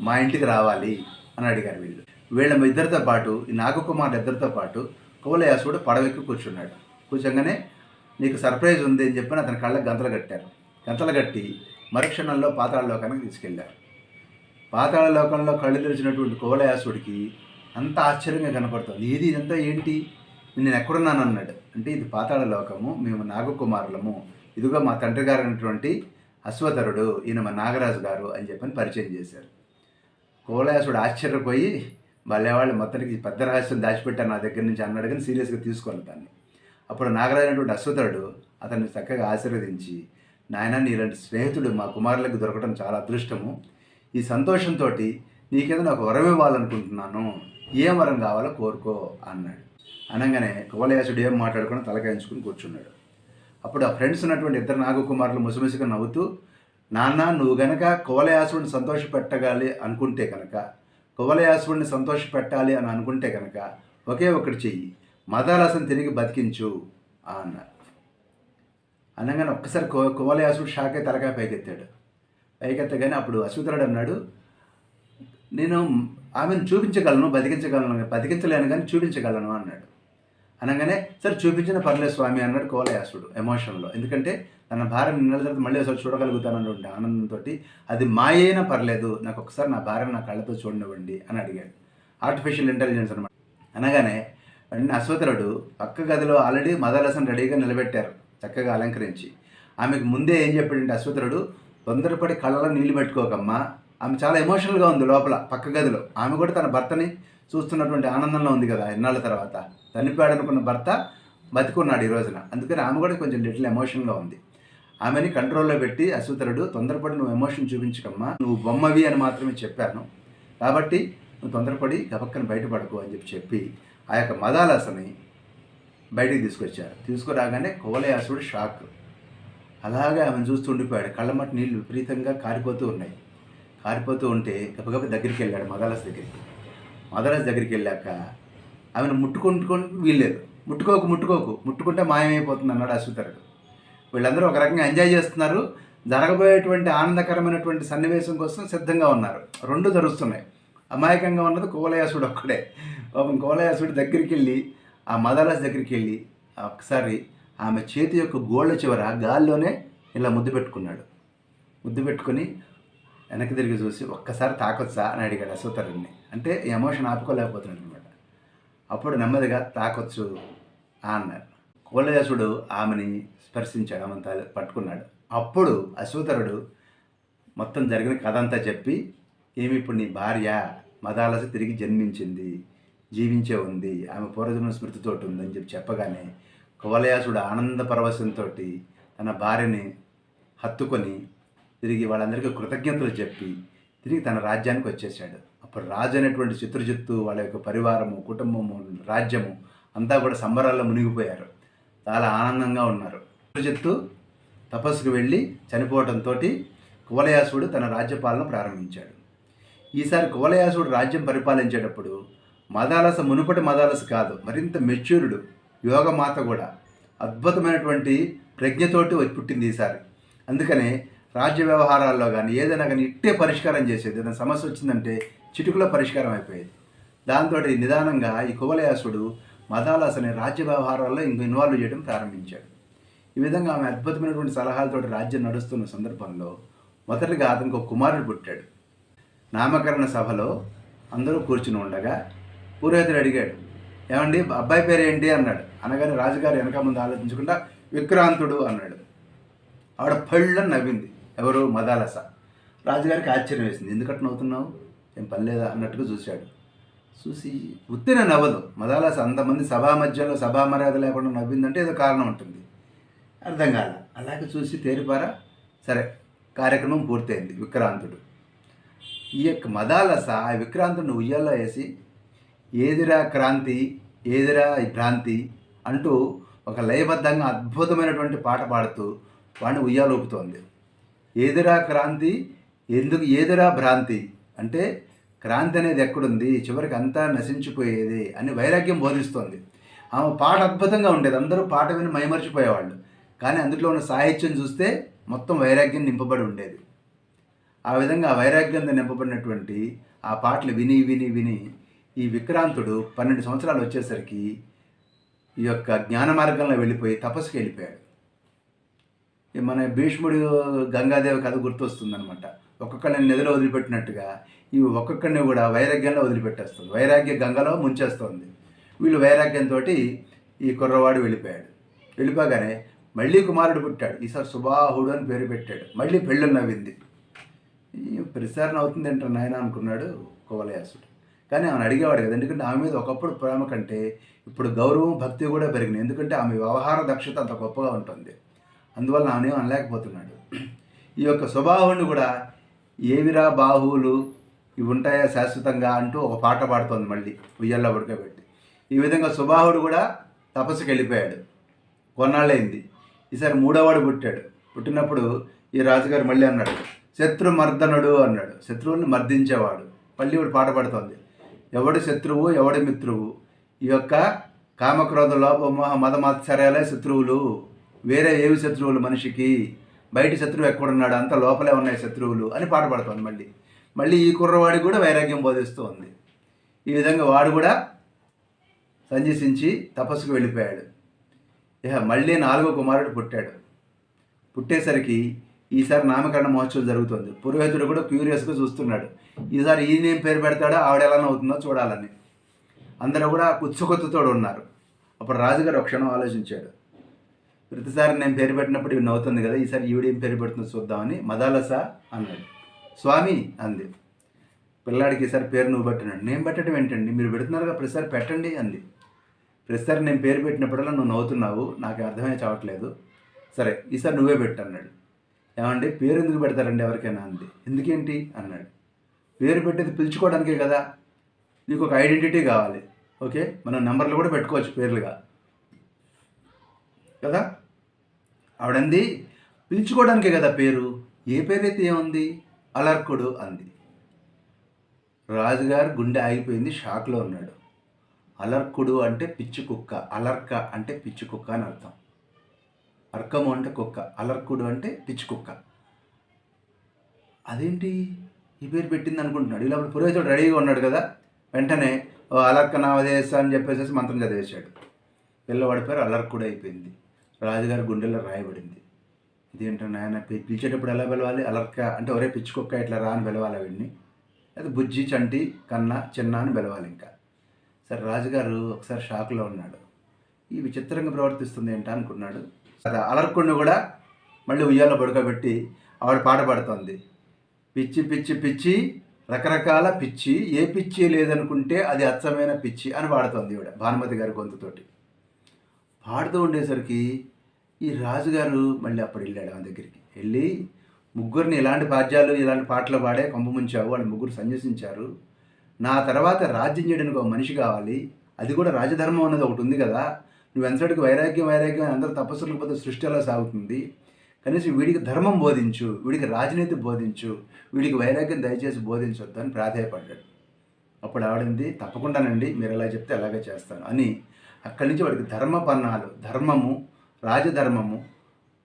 మా ఇంటికి రావాలి అని అడిగారు వీళ్ళు. వీళ్ళ ఇద్దరితో పాటు ఈ నాగకుమారుడు ఇద్దరితో పాటు కువలయాసుడు పడవెక్కి కూర్చున్నాడు. కూర్చోగానే నీకు సర్ప్రైజ్ ఉంది అని చెప్పని అతని కళ్ళకి గంతలు కట్టారు. గంతలు కట్టి మరుక్షణంలో పాతాళ లోకానికి తీసుకెళ్లారు. పాతాళ లోకంలో కళ్ళు తెరిచినటువంటి కువలయాసుడికి అంత ఆశ్చర్యంగా కనపడుతుంది. ఇదంతా ఏంటి, నేను ఎక్కడున్నాను అన్నాడు. అంటే ఇది పాతాళ లోకము, మేము నాగకుమారులము, ఇదిగో మా తండ్రి గారు అయినటువంటి అశ్వతరుడు, ఈయన మా నాగరాజు గారు అని చెప్పని పరిచయం చేశారు. కువలయాసుడు ఆశ్చర్యపోయి వాళ్ళేవాళ్ళు మొత్తానికి పెద్ద రహస్యం దాచిపెట్టాను నా దగ్గర నుంచి అన్నాడు, కానీ సీరియస్గా తీసుకోవాలి దాన్ని. అప్పుడు నాగరాజు అయినటువంటి అశ్వతరుడు అతన్ని చక్కగా ఆశీర్వదించి, నాయన నీలాంటి స్నేహితుడు మా కుమారులకు దొరకడం చాలా అదృష్టము, ఈ సంతోషంతో నీకేదైనా ఒక వరం ఇవ్వాలనుకుంటున్నాను, ఏం వరం కావాలో కోరుకో అన్నాడు. అనగానే కువలయాసుడు ఏం మాట్లాడుకుని తలకాయించుకుని కూర్చున్నాడు. అప్పుడు ఆ ఫ్రెండ్స్ ఉన్నటువంటి ఇద్దరు నాగకుమారులు ముసిముసిగా నవ్వుతూ, నాన్న నువ్వు గనక కువలయాసుడిని సంతోషపెట్టగాలి అనుకుంటే కనుక కువలయాసుడిని సంతోషపెట్టాలి అని అనుకుంటే కనుక ఒకే ఒకటి చెయ్యి, మదాలసను తిరిగి బతికించు అన్నారు. అనగానే ఒక్కసారి కువలయాసుడు షాకే తలకాయ పైకెత్తాడు. పైకెత్తగానే అప్పుడు అశ్వత్థుడు అన్నాడు, నేను ఆమెను చూపించగలను, బతికించలేను కానీ చూపించగలను అన్నాడు. అనగానే సరే చూపించిన పర్లేదు స్వామి అన్నాడు కువలయాసుడు ఎమోషన్లో. ఎందుకంటే తన భార్య నెల తర్వాత మళ్ళీ ఒకసారి చూడగలుగుతానన్నటువంటి ఆనందంతో, అది మాయైనా పర్లేదు, నాకు ఒకసారి నా భార్యను నా కళ్ళతో చూడనివ్వండి అని అడిగాడు. ఆర్టిఫిషియల్ ఇంటెలిజెన్స్ అనమాట. అనగానే వెంటనే అశ్వత్థుడు పక్క గదిలో ఆల్రెడీ మదాలసను రెడీగా నిలబెట్టారు, చక్కగా అలంకరించి. ఆమెకు ముందే ఏం చెప్పాడంటే అశ్వత్థుడు, తొందరపడి కళ్ళలో నీళ్లు పెట్టుకోకమ్మా, ఆమె చాలా ఎమోషనల్గా ఉంది లోపల పక్క గదిలో. ఆమె కూడా తన భర్తని చూస్తున్నటువంటి ఆనందంలో ఉంది కదా, ఎన్నాళ్ళ తర్వాత చనిపోయాడనుకున్న భర్త బతికున్నాడు ఈ రోజున. అందుకని ఆమె కూడా కొంచెం లిటిల్ ఎమోషన్గా ఉంది. ఆమెని కంట్రోల్లో పెట్టి అశ్వత్థుడు, తొందరపడి నువ్వు ఎమోషన్ చూపించకమ్మా, నువ్వు బొమ్మవి అని మాత్రమే చెప్పాను, కాబట్టి నువ్వు తొందరపడి గబక్కని బయటపడకు అని చెప్పి ఆ యొక్క మదాలసని బయటికి తీసుకొచ్చారు. తీసుకురాగానే కువలయాసుడు షాక్. అలాగే ఆమెను చూస్తూ ఉండిపోయాడు. కళ్ళమట్టి నీళ్ళు విపరీతంగా కారిపోతూ ఉన్నాయి. కారిపోతూ ఉంటే గబగబ దగ్గరికి వెళ్ళాడు మదాలస దగ్గరికి. మదాలస దగ్గరికి వెళ్ళాక ఆమెను ముట్టుకుంటుకొని వీల్లేదు, ముట్టుకుంటే మాయమైపోతుంది అన్నాడు అశ్వత్థుడు. వీళ్ళందరూ ఒక రకంగా ఎంజాయ్ చేస్తున్నారు, జరగబోయేటువంటి ఆనందకరమైనటువంటి సన్నివేశం కోసం సిద్ధంగా ఉన్నారు. రెండు జరుగుతున్నాయి. అమాయకంగా ఉన్నది కువలయాసుడు ఒక్కడే. కువలయాసుడు దగ్గరికి వెళ్ళి ఆ మదాలస దగ్గరికి వెళ్ళి ఒకసారి ఆమె చేతి యొక్క గోళ్ళ చివర గాల్లోనే ఇలా ముద్దు పెట్టుకున్నాడు. ముద్దు పెట్టుకొని వెనక్కి తిరిగి చూసి ఒక్కసారి తాకొచ్చా అని అడిగాడు అశ్వత్థుడిని. అంటే ఈ ఎమోషన్ ఆపుకోలేకపోతున్నాడు అనమాట. అప్పుడు నెమ్మదిగా తాకొచ్చు అన్నారు. కువలయాసుడు ఆమెని స్పర్శించాడు, ఆమెను పట్టుకున్నాడు. అప్పుడు అశ్వత్థుడు మొత్తం జరిగిన కథ అంతా చెప్పి, ఏమి ఇప్పుడు నీ భార్య మదాలస తిరిగి జన్మించింది, జీవించే ఉంది, ఆమె పూర్వజన్మ స్మృతితోటి ఉందని చెప్పగానే కువలయాసుడు ఆనంద పరవశంతో తన భార్యని హత్తుకొని తిరిగి వాళ్ళందరికీ కృతజ్ఞతలు చెప్పి తిరిగి తన రాజ్యానికి వచ్చేసాడు. అప్పుడు రాజు అనేటువంటి చిత్రజిత్తు, వాళ్ళ యొక్క పరివారము, కుటుంబము, రాజ్యము అంతా కూడా సంబరాల్లో మునిగిపోయారు. చాలా ఆనందంగా ఉన్నారు. చిత్రజిత్తు తపస్సుకు వెళ్ళి చనిపోవడంతో కువలయాసుడు తన రాజ్యపాలన ప్రారంభించాడు. ఈసారి కువలయాసుడు రాజ్యం పరిపాలించేటప్పుడు మదాలస మునుపటి మదాలస కాదు, మరింత మెచ్యూర్డ్ యోగమాత కూడా అద్భుతమైనటువంటి ప్రజ్ఞతోటి పుట్టింది ఈసారి. అందుకనే రాజ్య వ్యవహారాల్లో కానీ ఏదైనా కానీ ఇట్టే పరిష్కారం చేసేది. ఏదైనా సమస్య వచ్చిందంటే చిటికలో పరిష్కారం అయిపోయేది. దాంతో నిదానంగా ఈ కువలయాసుడు మదాలసని రాజ్య వ్యవహారాల్లో ఇన్వాల్వ్ చేయడం ప్రారంభించాడు. ఈ విధంగా ఆమె అద్భుతమైనటువంటి సలహాలతో రాజ్యం నడుస్తున్న సందర్భంలో మొదటిగా అతనికి ఒక కుమారుడు పుట్టాడు. నామకరణ సభలో అందరూ కూర్చుని ఉండగా పురోహితుడు అడిగాడు, ఏమండి అబ్బాయి పేరు ఏంటి అన్నాడు. అనగానే రాజుగారు వెనక ముందు ఆలోచించకుండా విక్రాంతుడు అన్నాడు. ఆవిడ పళ్ళని నవ్వింది. ఎవరు? మదాలస. రాజుగారికి ఆశ్చర్యం వేసింది. ఎందుకంటే నవ్వుతున్నావు, ఏం పని లేదా అన్నట్టుగా చూశాడు. చూసి ఉత్తిన నవ్వదు. మదాలస అంతమంది సభా మధ్యలో సభా మర్యాద లేకుండా నవ్విందంటే ఏదో కారణం ఉంటుంది, అర్థం కాల. అలాగే చూసి తేరిపారా. సరే, కార్యక్రమం పూర్తయింది. విక్రాంతుడు ఈ యొక్క మదాలస ఆ విక్రాంతుడిని ఉయ్యాల్లో వేసి ఏదిరా క్రాంతి, ఏదిరా భ్రాంతి అంటూ ఒక లయబద్ధంగా అద్భుతమైనటువంటి పాట పాడుతూ వాడిని ఉయ్యాలోపుతోంది. ఏదిరా క్రాంతి, ఎందుకు ఏదిరా భ్రాంతి అంటే క్రాంతి అనేది ఎక్కడుంది, చివరికి అంతా నశించిపోయేది అని వైరాగ్యం బోధిస్తోంది. ఆమె పాట అద్భుతంగా ఉండేది. అందరూ పాట విని మైమర్చిపోయేవాళ్ళు. కానీ అందులో ఉన్న సాహిత్యం చూస్తే మొత్తం వైరాగ్యం నింపబడి ఉండేది. ఆ విధంగా ఆ వైరాగ్యంతో నింపబడినటువంటి ఆ పాటలు విని విని విని ఈ విక్రాంతుడు 12 సంవత్సరాలు వచ్చేసరికి ఈ యొక్క జ్ఞాన మార్గంలో వెళ్ళిపోయి తపస్సుకి వెళ్ళిపోయాడు. మన భీష్ముడు గంగాదేవి కథ గుర్తొస్తుందనమాట. ఒక్కొక్కరిని నదిలో వదిలిపెట్టినట్టుగా ఈ ఒక్కొక్కరిని కూడా వైరాగ్యంలో వదిలిపెట్టేస్తుంది. వైరాగ్య గంగలో ముంచేస్తుంది. వీళ్ళు వైరాగ్యంతో ఈ కుర్రవాడు వెళ్ళిపోయాడు. వెళ్ళిపోగానే మళ్ళీ కుమారుడు పుట్టాడు. ఈసారి సుబాహుడు అని పేరు పెట్టాడు. మళ్ళీ పెళ్ళి నవ్వింది. ప్రసారణ అవుతుంది ఏంటో నాయన అనుకున్నాడు కువలయాసుడు. కానీ ఆమెను అడిగేవాడు కదా, ఎందుకంటే ఆమె మీద ఒకప్పుడు ప్రేమ కంటే ఇప్పుడు గౌరవం, భక్తి కూడా పెరిగినాయి. ఎందుకంటే ఆమె వ్యవహార దక్షత అంత గొప్పగా ఉంటుంది. అందువల్ల ఆమెను అనలేకపోతున్నాడు. ఈ యొక్క స్వభావాన్ని కూడా ఏవిరా బాహువులు ఇవి ఉంటాయా శాశ్వతంగా అంటూ ఒక పాట పాడుతోంది మళ్ళీ ఉయ్యల్లో ఉడకబెట్టి. ఈ విధంగా సుబాహుడు కూడా తపస్సుకి వెళ్ళిపోయాడు. కొన్నాళ్ళైంది. ఈసారి మూడోవాడు పుట్టాడు. పుట్టినప్పుడు ఈ రాజుగారు మళ్ళీ అన్నాడు, శత్రుమర్దనుడు అన్నాడు. శత్రువుల్ని మర్దించేవాడు. మళ్ళీ ఇప్పుడు పాట పడుతోంది. ఎవడు శత్రువు ఎవడి మిత్రువు, ఈ యొక్క కామక్రోధ లోపమోహ మదమాత్సర్యాలే శత్రువులు, వేరే ఏవి శత్రువులు మనిషికి, బయట శత్రువు ఎక్కడున్నాడు, అంత లోపలే ఉన్నాయి శత్రువులు అని పాట పడుతోంది. మళ్ళీ ఈ కుర్రవాడికి కూడా వైరాగ్యం బోధిస్తూ ఉంది. ఈ విధంగా వాడు కూడా సంజసించి తపస్సుకు వెళ్ళిపోయాడు. ఇక మళ్ళీ 4వ కుమారుడు పుట్టాడు. పుట్టేసరికి ఈసారి నామకరణ మహోత్సవం జరుగుతుంది. పురోహితుడు కూడా క్యూరియస్గా చూస్తున్నాడు, ఈసారి ఈయనేం పేరు పెడతాడో ఆవిడ ఎలా అవుతుందో చూడాలని. అందరూ కూడా ఉత్సుకతతో ఉన్నారు. అప్పుడు రాజుగారు ఒక క్షణం ఆలోచించాడు, ప్రతిసారి నేను పేరు పెట్టినప్పుడు ఇవి నవ్వుతుంది కదా, ఈసారి ఈవిడేం పేరు పెడుతుందో చూద్దామని మదాలస అన్నాడు. స్వామి అంది. పిల్లాడికి ఈసారి పేరు నువ్వు పెట్టినాడు. నేను పెట్టడం ఏంటండి, మీరు పెడుతున్నారుగా, ప్రతిసారి పెట్టండి అంది. ప్రతిసారి నేను పేరు పెట్టినప్పుడల్లా నువ్వు నవ్వుతున్నావు, నాకు అర్థమే చావట్లేదు, సరే ఈసారి నువ్వే పెట్టు అన్నాడు. ఏమండి పేరు ఎందుకు పెడతారండి ఎవరికైనా అంది. ఎందుకేంటి అన్నాడు. పేరు పెట్టేది పిలుచుకోవడానికే కదా, నీకు ఒక ఐడెంటిటీ కావాలి. ఓకే, మనం నెంబర్లు కూడా పెట్టుకోవచ్చు పేర్లుగా కదా. ఆవిడంది పిలుచుకోవడానికే కదా పేరు, ఏ పేరైతే ఏముంది, అలర్కుడు అంది. రాజుగారు గుండె ఆగిపోయింది, షాక్లో ఉన్నాడు. అలర్కుడు అంటే పిచ్చి కుక్క, అలర్క అంటే పిచ్చి కుక్క అని అర్థం. అర్కము అంటే కుక్క, అలర్కుడు అంటే పిచ్చి కుక్క. అదేంటి ఈ పేరు పెట్టింది అనుకుంటున్నాడు. ఇలా పురోహితుడు రెడీగా ఉన్నాడు కదా, వెంటనే అలర్క నామదేశ అని చెప్పేసి మంత్రం చదివేశాడు. పిల్లవాడి పేరు అలర్కుడు అయిపోయింది. రాజుగారి గుండెల్లో రాయబడింది. ఇదేంటో నాయన పిలిచేటప్పుడు ఎలా పిలవాలి, అలర్క అంటే ఒరే పిచ్చి కుక్క ఇట్లా రా అని పిలవాలి వీడిని, అది బుజ్జి చంటి కన్నా చిన్న అని పిలవాలి. ఇంకా సరే రాజుగారు ఒకసారి షాక్లో ఉన్నాడు, ఈ విచిత్రంగా ప్రవర్తిస్తుంది ఏంటా అనుకున్నాడు. సరే అలర్కుడిని కూడా మళ్ళీ ఉయ్యాలో పడుకోబెట్టి ఆవిడ పాట పాడుతోంది. పిచ్చి పిచ్చి పిచ్చి రకరకాల పిచ్చి, ఏ పిచ్చి లేదనుకుంటే అది అచ్చమైన పిచ్చి అని పాడుతోంది ఈవిడ భానుమతి గారి గొంతుతోటి. పాడుతూ ఉండేసరికి ఈ రాజుగారు మళ్ళీ అప్పుడు వెళ్ళాడు ఆమె దగ్గరికి. వెళ్ళి ముగ్గురిని ఇలాంటి పాద్యాలు ఇలాంటి పాటలు పాడే కొంప ముంచావు, వాళ్ళు ముగ్గురు సన్యసించారు, నా తర్వాత రాజ్యం చేయడానికి ఒక మనిషి కావాలి, అది కూడా రాజధర్మం అన్నది ఒకటి ఉంది కదా, నువ్వు ఎంతటికి వైరాగ్యం అందరూ తపస్సులకు పోతే సృష్టి ఎలా సాగుతుంది, కనీసం వీడికి ధర్మం బోధించు, వీడికి రాజనీతి బోధించు, వీడికి వైరాగ్యం దయచేసి బోధించొద్దు అని ప్రాధేయపడ్డాడు. అప్పుడు ఆవిడంది, తప్పకుండానండి, మీరు ఎలా చెప్తే అలాగే చేస్తాను అని అక్కడి నుంచి వాడికి ధర్మపన్నాలు, ధర్మము, రాజధర్మము,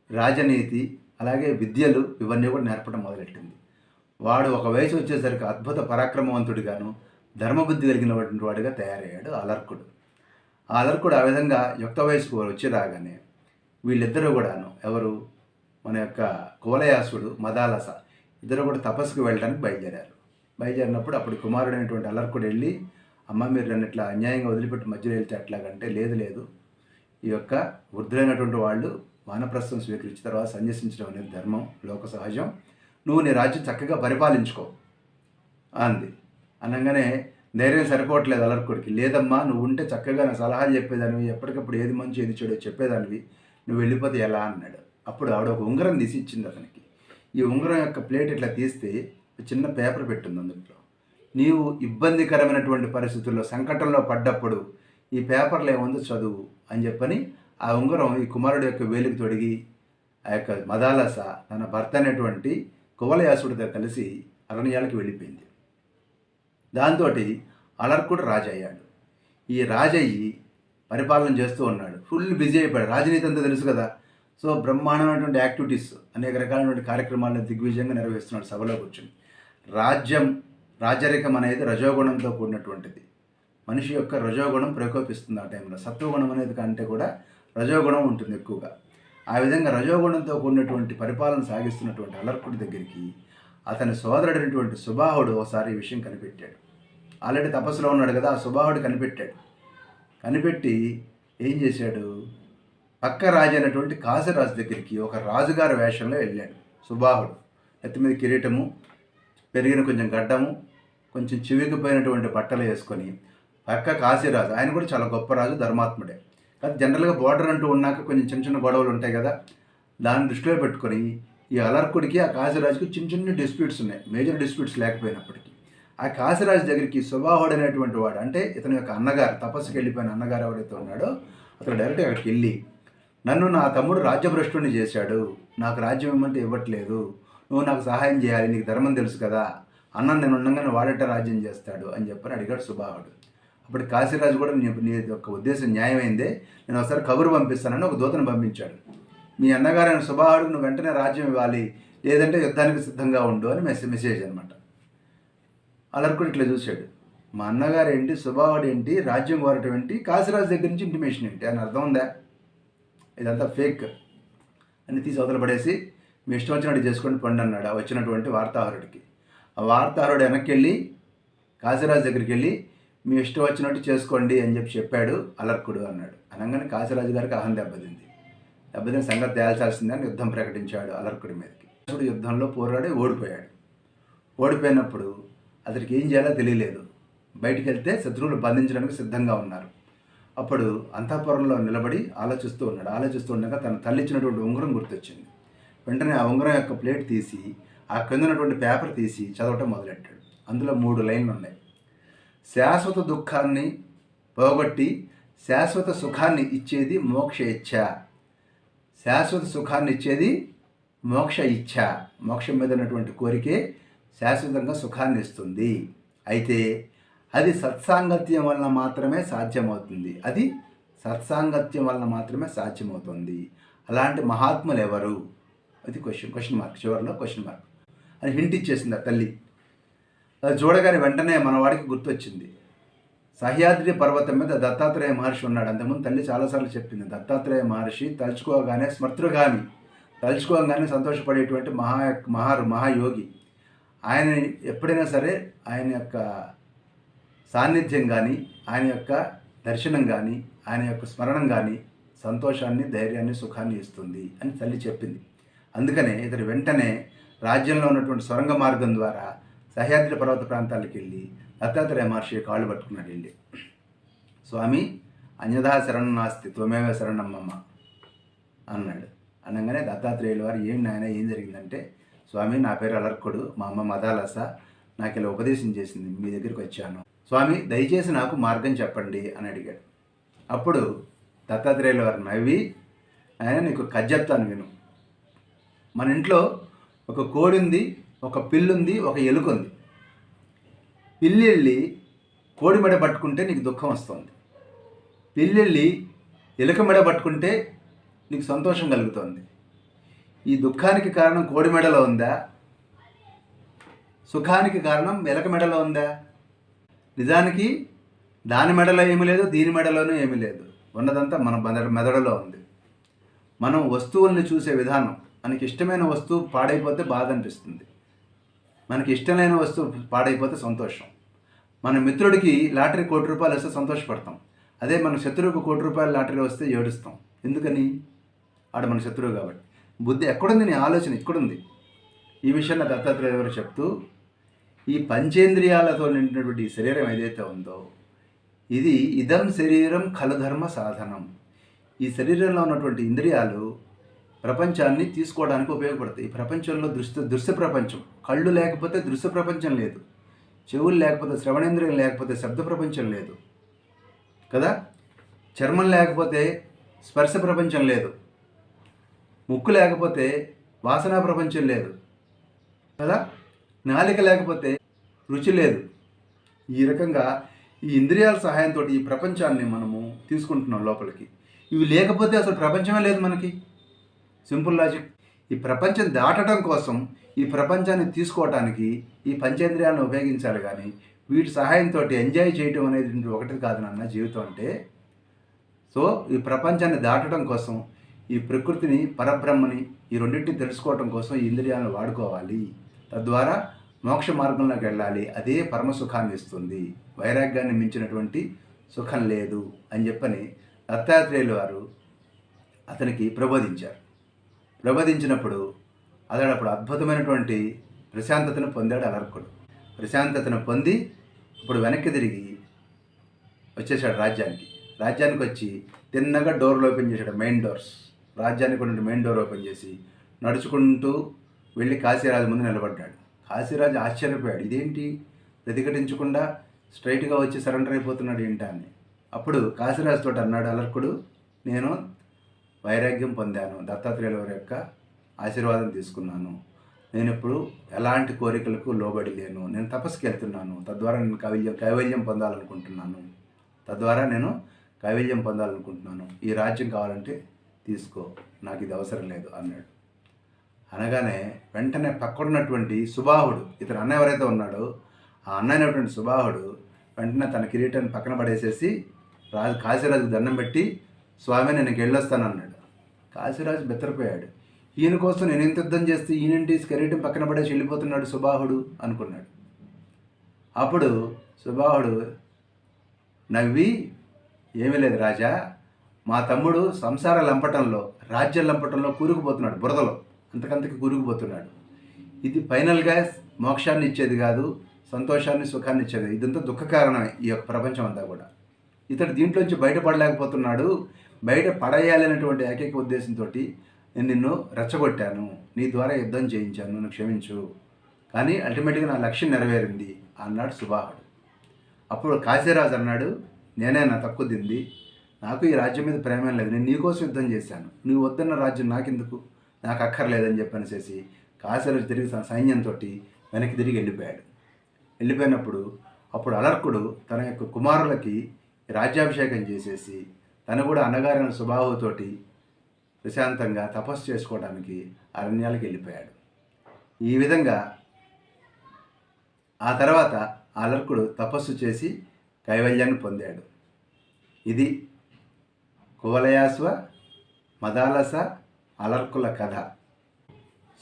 రాజనీతి, అలాగే విద్యలు ఇవన్నీ కూడా నేర్పడం మొదలెట్టింది. వాడు ఒక వయసు వచ్చేసరికి అద్భుత పరాక్రమవంతుడిగాను ధర్మబుద్ధి కలిగినటువంటి వాడిగా తయారయ్యాడు అలర్కుడు. ఆ అలర్కుడు ఆ విధంగా యుక్త వయసుకు వచ్చి రాగానే వీళ్ళిద్దరూ కూడాను, ఎవరు మన యొక్క కువలయాసుడు మదాలస, ఇద్దరు కూడా తపస్సుకు వెళ్ళడానికి బయలుదేరినప్పుడు అప్పుడు కుమారుడైనటువంటి అలర్కుడు వెళ్ళి, అమ్మ మీరు నన్ను ఇట్లా అన్యాయంగా వదిలిపెట్టి మధ్యలో వెళ్తే ఎట్లాగంటే, లేదు ఈ యొక్క వృద్ధులైనటువంటి వాళ్ళు వానప్రస్థం స్వీకరించిన తర్వాత సన్యసించడం అనేది ధర్మం, లోక సహజం, నువ్వు నీ రాజ్యం చక్కగా పరిపాలించుకో అంది. అనగానే ధైర్యం సరిపోవట్లేదు అలర్కుడికి. లేదమ్మా, నువ్వు ఉంటే చక్కగా నా సలహాలు చెప్పేదానివి, ఎప్పటికప్పుడు ఏది మంచి ఏది చెడు చెప్పేదానివి, నువ్వు వెళ్ళిపోతే ఎలా అన్నాడు. అప్పుడు ఆవిడ ఒక ఉంగరం తీసి ఇచ్చింది అతనికి. ఈ ఉంగరం యొక్క ప్లేట్ ఇట్లా తీస్తే చిన్న పేపర్ పెట్టింది అందులో. నీవు ఇబ్బందికరమైనటువంటి పరిస్థితుల్లో సంకటంలో పడ్డప్పుడు ఈ పేపర్లో ఏముందో చదువు అని చెప్పని ఆ ఉంగరం ఈ కుమారుడు యొక్క వేలికి తొడిగి ఆ యొక్క మదాలస తన భర్త అనేటువంటి కువలయాసుడితో కలిసి అరణ్యాలకు వెళ్ళిపోయింది. దాంతో అలర్కుడు రాజు అయ్యాడు. ఈ రాజయ్యి పరిపాలన చేస్తూ ఉన్నాడు, ఫుల్ బిజీ అయిపోయాడు. రాజనీతి అంతా తెలుసు కదా, సో బ్రహ్మాండమైనటువంటి యాక్టివిటీస్, అనేక రకాలైనటువంటి కార్యక్రమాలను దిగ్విజయంగా నిర్వహిస్తున్నాడు సభలో కూర్చొని. రాజరికం అనేది రజోగుణంతో కూడినటువంటిది. మనిషి యొక్క రజోగుణం ప్రకోపిస్తుంది ఆ టైంలో. సత్వగుణం అనేది కంటే కూడా రజోగుణం ఉంటుంది ఎక్కువగా. ఆ విధంగా రజోగుణంతో కూడినటువంటి పరిపాలన సాగిస్తున్నటువంటి అలర్కుడి దగ్గరికి అతని సోదరుడైనటువంటి సుబాహుడు ఒకసారి ఈ విషయం కనిపెట్టాడు. ఆల్రెడీ తపస్సులో ఉన్నాడు కదా, ఆ సుబాహుడు కనిపెట్టి ఏం చేశాడు, పక్క రాజు అయినటువంటి కాశీరాజు దగ్గరికి ఒక రాజుగారి వేషంలో వెళ్ళాడు సుబాహుడు. ఎత్తి మీద కిరీటము, పెరిగిన కొంచెం గడ్డము, కొంచెం చివికిపోయినటువంటి బట్టలు వేసుకొని పక్క కాశీరాజు, ఆయన కూడా చాలా గొప్ప రాజు, ధర్మాత్ముడే. కానీ జనరల్గా బోర్డర్ అంటూ ఉన్నాక కొంచెం చిన్న గొడవలు ఉంటాయి కదా, దాన్ని దృష్టిలో పెట్టుకొని ఈ అలర్కుడికి ఆ కాశీరాజుకి చిన్న డిస్ప్యూట్స్ ఉన్నాయి, మేజర్ డిస్ప్యూట్స్ లేకపోయినప్పటికీ. ఆ కాశీరాజు దగ్గరికి సుబాహుడు అనేటువంటి వాడు, అంటే ఇతని యొక్క అన్నగారు, తపస్సుకి వెళ్ళిపోయిన అన్నగారు ఎవరైతే ఉన్నాడో అతను డైరెక్ట్గా అక్కడికి వెళ్ళి, నన్ను నా తమ్ముడు రాజ్యభ్రష్టుని చేశాడు, నాకు రాజ్యం ఇవ్వమంటే ఇవ్వట్లేదు, నువ్వు నాకు సహాయం చేయాలి, నీకు ధర్మం తెలుసు కదా, అన్న నేను ఉండగానే వాడట రాజ్యం చేస్తాడు అని చెప్పని అడిగాడు సుబాహుడు. అప్పుడు కాశీరాజు కూడా నీ యొక్క ఉద్దేశం న్యాయమైందే, నేను ఒకసారి కబురు పంపిస్తానని ఒక దూతను పంపించాడు. మీ అన్నగారైన సుబాహుడుకు నువ్వు వెంటనే రాజ్యం ఇవ్వాలి, లేదంటే యుద్ధానికి సిద్ధంగా ఉండు అని మెసేజ్ అనమాట. అలర్కుడు ఇట్లా చూశాడు, మా అన్నగారు ఏంటి, సుబాహుడు ఏంటి, రాజ్యం కోరటం ఏంటి, కాశీరాజు దగ్గర నుంచి ఇంటిమేషన్ ఏంటి అని అర్థం ఉందా, ఇదంతా ఫేక్ అని తీసి అవతల పడేసి మీ ఇష్టం వచ్చినట్టు చేసుకోండి పండు అన్నాడు ఆ వచ్చినటువంటి వార్తాహరుడికి. ఆ వార్తాహరుడు వెనక్కి వెళ్ళి కాశీరాజు దగ్గరికి వెళ్ళి మీ ఇష్టం వచ్చినట్టు చేసుకోండి అని చెప్పాడు అలర్కుడు అన్నాడు. అనగానే కాశీరాజు గారికి అహం దెబ్బతిని సంగతి తేల్చాల్సిందని యుద్ధం ప్రకటించాడు అలర్కుడి మీదకి. యుద్ధంలో పోరాడి ఓడిపోయినప్పుడు అతనికి ఏం చేయాలో తెలియలేదు. బయటికి వెళ్తే శత్రువులు బంధించడానికి సిద్ధంగా ఉన్నారు. అప్పుడు అంతఃపురంలో నిలబడి ఆలోచిస్తూ ఉండగా తన తల్లి ఇచ్చినటువంటి ఉంగరం గుర్తొచ్చింది. వెంటనే ఆ ఉంగరం యొక్క ప్లేట్ తీసి ఆ కింద ఉన్నటువంటి పేపర్ తీసి చదవటం మొదలెట్టాడు. అందులో 3 లైన్లు ఉన్నాయి. శాశ్వత దుఃఖాన్ని పోగొట్టి శాశ్వత సుఖాన్ని ఇచ్చేది మోక్ష ఇచ్ఛ. శాశ్వత సుఖాన్ని ఇచ్చేది మోక్ష ఇచ్ఛ. మోక్షం మీద ఉన్నటువంటి కోరికే శాశ్వతంగా సుఖాన్ని ఇస్తుంది. అయితే అది సత్సాంగత్యం వలన మాత్రమే సాధ్యమవుతుంది. అలాంటి మహాత్ములు ఎవరు? అది క్వశ్చన్ మార్క్, చివరిలో క్వశ్చన్ మార్క్ అని హింట్ ఇచ్చేసింది ఆ తల్లి. అది చూడగానే వెంటనే మనవాడికి గుర్తొచ్చింది, సహ్యాద్రి పర్వతం మీద దత్తాత్రేయ మహర్షి ఉన్నాడు. అంతకుముందు తల్లి చాలాసార్లు చెప్పింది, దత్తాత్రేయ మహర్షి తలుచుకోగానే స్మృతృగామి, తలుచుకోగానే సంతోషపడేటువంటి మహాయోగి. ఆయన ఎప్పుడైనా సరే ఆయన యొక్క సాన్నిధ్యం కానీ, ఆయన యొక్క దర్శనం కానీ, ఆయన యొక్క స్మరణం కానీ సంతోషాన్ని, ధైర్యాన్ని, సుఖాన్ని ఇస్తుంది అని తల్లి చెప్పింది. అందుకనే ఇతడు వెంటనే రాజ్యంలో ఉన్నటువంటి సొరంగ మార్గం ద్వారా సహ్యాద్రి పర్వత ప్రాంతాలకు వెళ్ళి దత్తాత్రేయ మహర్షి కాళ్ళు పట్టుకున్నాడు. వెళ్ళి, స్వామి అన్యథా శరణం నాస్తి త్వమేవ శరణం మమ అన్నాడు. అనగానే దత్తాత్రేయుల వారు, ఏంటి నాయన ఏం జరిగిందంటే, స్వామి నా పేరు అలర్కుడు, మా అమ్మ మదాలస నాకు ఇలా ఉపదేశం చేసింది, మీ దగ్గరికి వచ్చాను స్వామి, దయచేసి నాకు మార్గం చెప్పండి అని అడిగాడు. అప్పుడు దత్తాత్రేయుల వారు నవ్వి, ఆయన నీకు కథ చెప్తాను విను. మన ఇంట్లో ఒక కోడి ఉంది, ఒక పిల్లుంది, ఒక ఎలుక ఉంది. పిల్లి వెళ్ళి కోడి మెడ పట్టుకుంటే నీకు దుఃఖం వస్తుంది, పిల్లి వెళ్ళి ఎలుక మెడ పట్టుకుంటే నీకు సంతోషం కలుగుతుంది. ఈ దుఃఖానికి కారణం కోడి మెడలో ఉందా, సుఖానికి కారణం ఎలక మెడలో ఉందా? నిజానికి దాని మెడలో ఏమీ లేదు, దీని మెడలోనూ ఏమీ లేదు, ఉన్నదంతా మన మెదడులో ఉంది. మనం వస్తువుల్ని చూసే విధానం, మనకి ఇష్టమైన వస్తువు పాడైపోతే బాధ అనిపిస్తుంది, మనకి ఇష్టం లేని వస్తువు పాడైపోతే సంతోషం. మన మిత్రుడికి లాటరీ ₹1,00,00,000 వస్తే సంతోషపడతాం, అదే మన శత్రువుకు ₹1,00,00,000 లాటరీ వస్తే ఏడుస్తాం. ఎందుకని? ఆడు మన శత్రువు కాబట్టి. బుద్ధి ఎక్కడుంది? నీ ఆలోచన ఇక్కడుంది. ఈ విషయాన్ని దత్తాత్రేయ గారు చెప్తూ, ఈ పంచేంద్రియాలతో నిండినటువంటి ఈ శరీరం ఏదైతే ఉందో, ఇది ఇదం శరీరం ఖలు ధర్మ సాధనం. ఈ శరీరంలో ఉన్నటువంటి ఇంద్రియాలు ప్రపంచాన్ని తీసుకోవడానికి ఉపయోగపడతాయి. ఈ ప్రపంచంలో దృశ్య ప్రపంచం, కళ్ళు లేకపోతే దృశ్య ప్రపంచం లేదు, చెవులు లేకపోతే శ్రవణేంద్రియం లేకపోతే శబ్ద ప్రపంచం లేదు కదా, చర్మం లేకపోతే స్పర్శ ప్రపంచం లేదు, ముక్కు లేకపోతే వాసనా ప్రపంచం లేదు కదా, నాలిక లేకపోతే రుచి లేదు. ఈ రకంగా ఈ ఇంద్రియాల సహాయంతో ఈ ప్రపంచాన్ని మనము తీసుకుంటున్నాం లోపలికి. ఇవి లేకపోతే అసలు ప్రపంచమే లేదు మనకి. Simple logic. ఈ ప్రపంచం దాటడం కోసం, ఈ ప్రపంచాన్ని తీసుకోవటానికి ఈ పంచేంద్రియాలను ఉపయోగించాలి. కానీ వీటి సహాయంతో ఎంజాయ్ చేయటం అనేది ఒకటి కాదు నాన్న జీవితం అంటే. సో ఈ ప్రపంచాన్ని దాటడం కోసం, ఈ ప్రకృతిని, పరబ్రహ్మని, ఈ రెండింటిని తెలుసుకోవటం కోసం ఈ ఇంద్రియాలను వాడుకోవాలి. తద్వారా మోక్ష మార్గంలోకి వెళ్ళాలి. అదే పరమసుఖాన్ని ఇస్తుంది. వైరాగ్యాన్ని మించినటువంటి సుఖం లేదు అని చెప్పని దత్తాత్రేయులు వారు అతనికి ప్రబోధించినప్పుడు అతడు అద్భుతమైనటువంటి ప్రశాంతతను పొందాడు అలర్కుడు. ప్రశాంతతను పొంది ఇప్పుడు వెనక్కి తిరిగి వచ్చేసాడు రాజ్యానికి వచ్చి తిన్నగా డోర్లు ఓపెన్ చేశాడు, మెయిన్ డోర్స్. రాజ్యానికి ఉన్న మెయిన్ డోర్ ఓపెన్ చేసి నడుచుకుంటూ వెళ్ళి కాశీరాజు ముందు నిలబడ్డాడు. కాశీరాజు ఆశ్చర్యపోయాడు, ఇదేంటి ప్రతిఘటించకుండా స్ట్రైట్గా వచ్చి సరెండర్ అయిపోతున్నాడు ఏంటా అని. అప్పుడు కాశీరాజు తోటి అన్నాడు అలర్కుడు, నేను వైరాగ్యం పొందాను, దత్తాత్రేయుల వారి యొక్క ఆశీర్వాదం తీసుకున్నాను, నేను ఇప్పుడు ఎలాంటి కోరికలకు లోబడి లేను. నేను తపస్సుకి వెళ్తున్నాను. తద్వారా నేను కైవల్యం పొందాలనుకుంటున్నాను. ఈ రాజ్యం కావాలంటే తీసుకో, నాకు ఇది అవసరం లేదు అన్నాడు. అనగానే వెంటనే పక్కడున్నటువంటి సుబాహుడు, ఇతను అన్న ఎవరైతే ఉన్నాడో ఆ అన్న అయినటువంటి సుబాహుడు వెంటనే తన కిరీటాన్ని పక్కన పడేసేసి కాశీరాజుకు దండం పెట్టి, స్వామి నేను వెళ్ళొస్తాను అన్నాడు. కాశీరాజు బెత్తరపోయాడు. ఈయన కోసం నేను ఎంత యుద్ధం చేస్తే ఈయనంటి కిరీటం పక్కన పడేసి వెళ్ళిపోతున్నాడు సుబాహుడు అనుకున్నాడు. అప్పుడు సుబాహుడు నవ్వి, ఏమీ లేదు రాజా, మా తమ్ముడు సంసార లంపటంలో, రాజ్యం లంపటంలో కూరుకుపోతున్నాడు, బురదలో అంతకంతకి కూరుకుపోతున్నాడు. ఇది ఫైనల్గా మోక్షాన్ని ఇచ్చేది కాదు, సంతోషాన్ని సుఖాన్ని ఇచ్చేది. ఇదంతా దుఃఖ కారణమే ఈ యొక్క ప్రపంచం అంతా కూడా. ఇతడు దీంట్లోంచి బయటపడలేకపోతున్నాడు. బయట పడేయాలనేటువంటి ఏకైక ఉద్దేశంతో నేను నిన్ను రెచ్చగొట్టాను, నీ ద్వారా యుద్ధం చేయించాను, నన్ను క్షమించు, కానీ అల్టిమేట్గా నా లక్ష్యం నెరవేరింది అన్నాడు సుబాహుడు. అప్పుడు కాశీరాజు అన్నాడు, నేనే నా తక్కువ తింది, నాకు ఈ రాజ్యం మీద ప్రేమ లేదు, నేను నీకోసం యుద్ధం చేశాను, నువ్వు వద్దన్న రాజ్యం నాకెందుకు, నాకు అక్కర్లేదని చెప్పనేసేసి కాశీరాజు తిరిగి తన సైన్యంతో వెనక్కి తిరిగి వెళ్ళిపోయినప్పుడు అప్పుడు అలర్కుడు తన యొక్క కుమారులకి రాజ్యాభిషేకం చేసేసి తను కూడా అన్నగారైన సుబాహుతోటి ప్రశాంతంగా తపస్సు చేసుకోవడానికి అరణ్యాలకు వెళ్ళిపోయాడు. ఈ విధంగా ఆ తర్వాత అలర్కుడు తపస్సు చేసి కైవల్యాన్ని పొందాడు. ఇది కువలయాశ్వ మదాలస అలర్కుల కథ.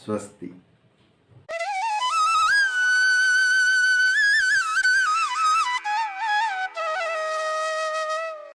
స్వస్తి.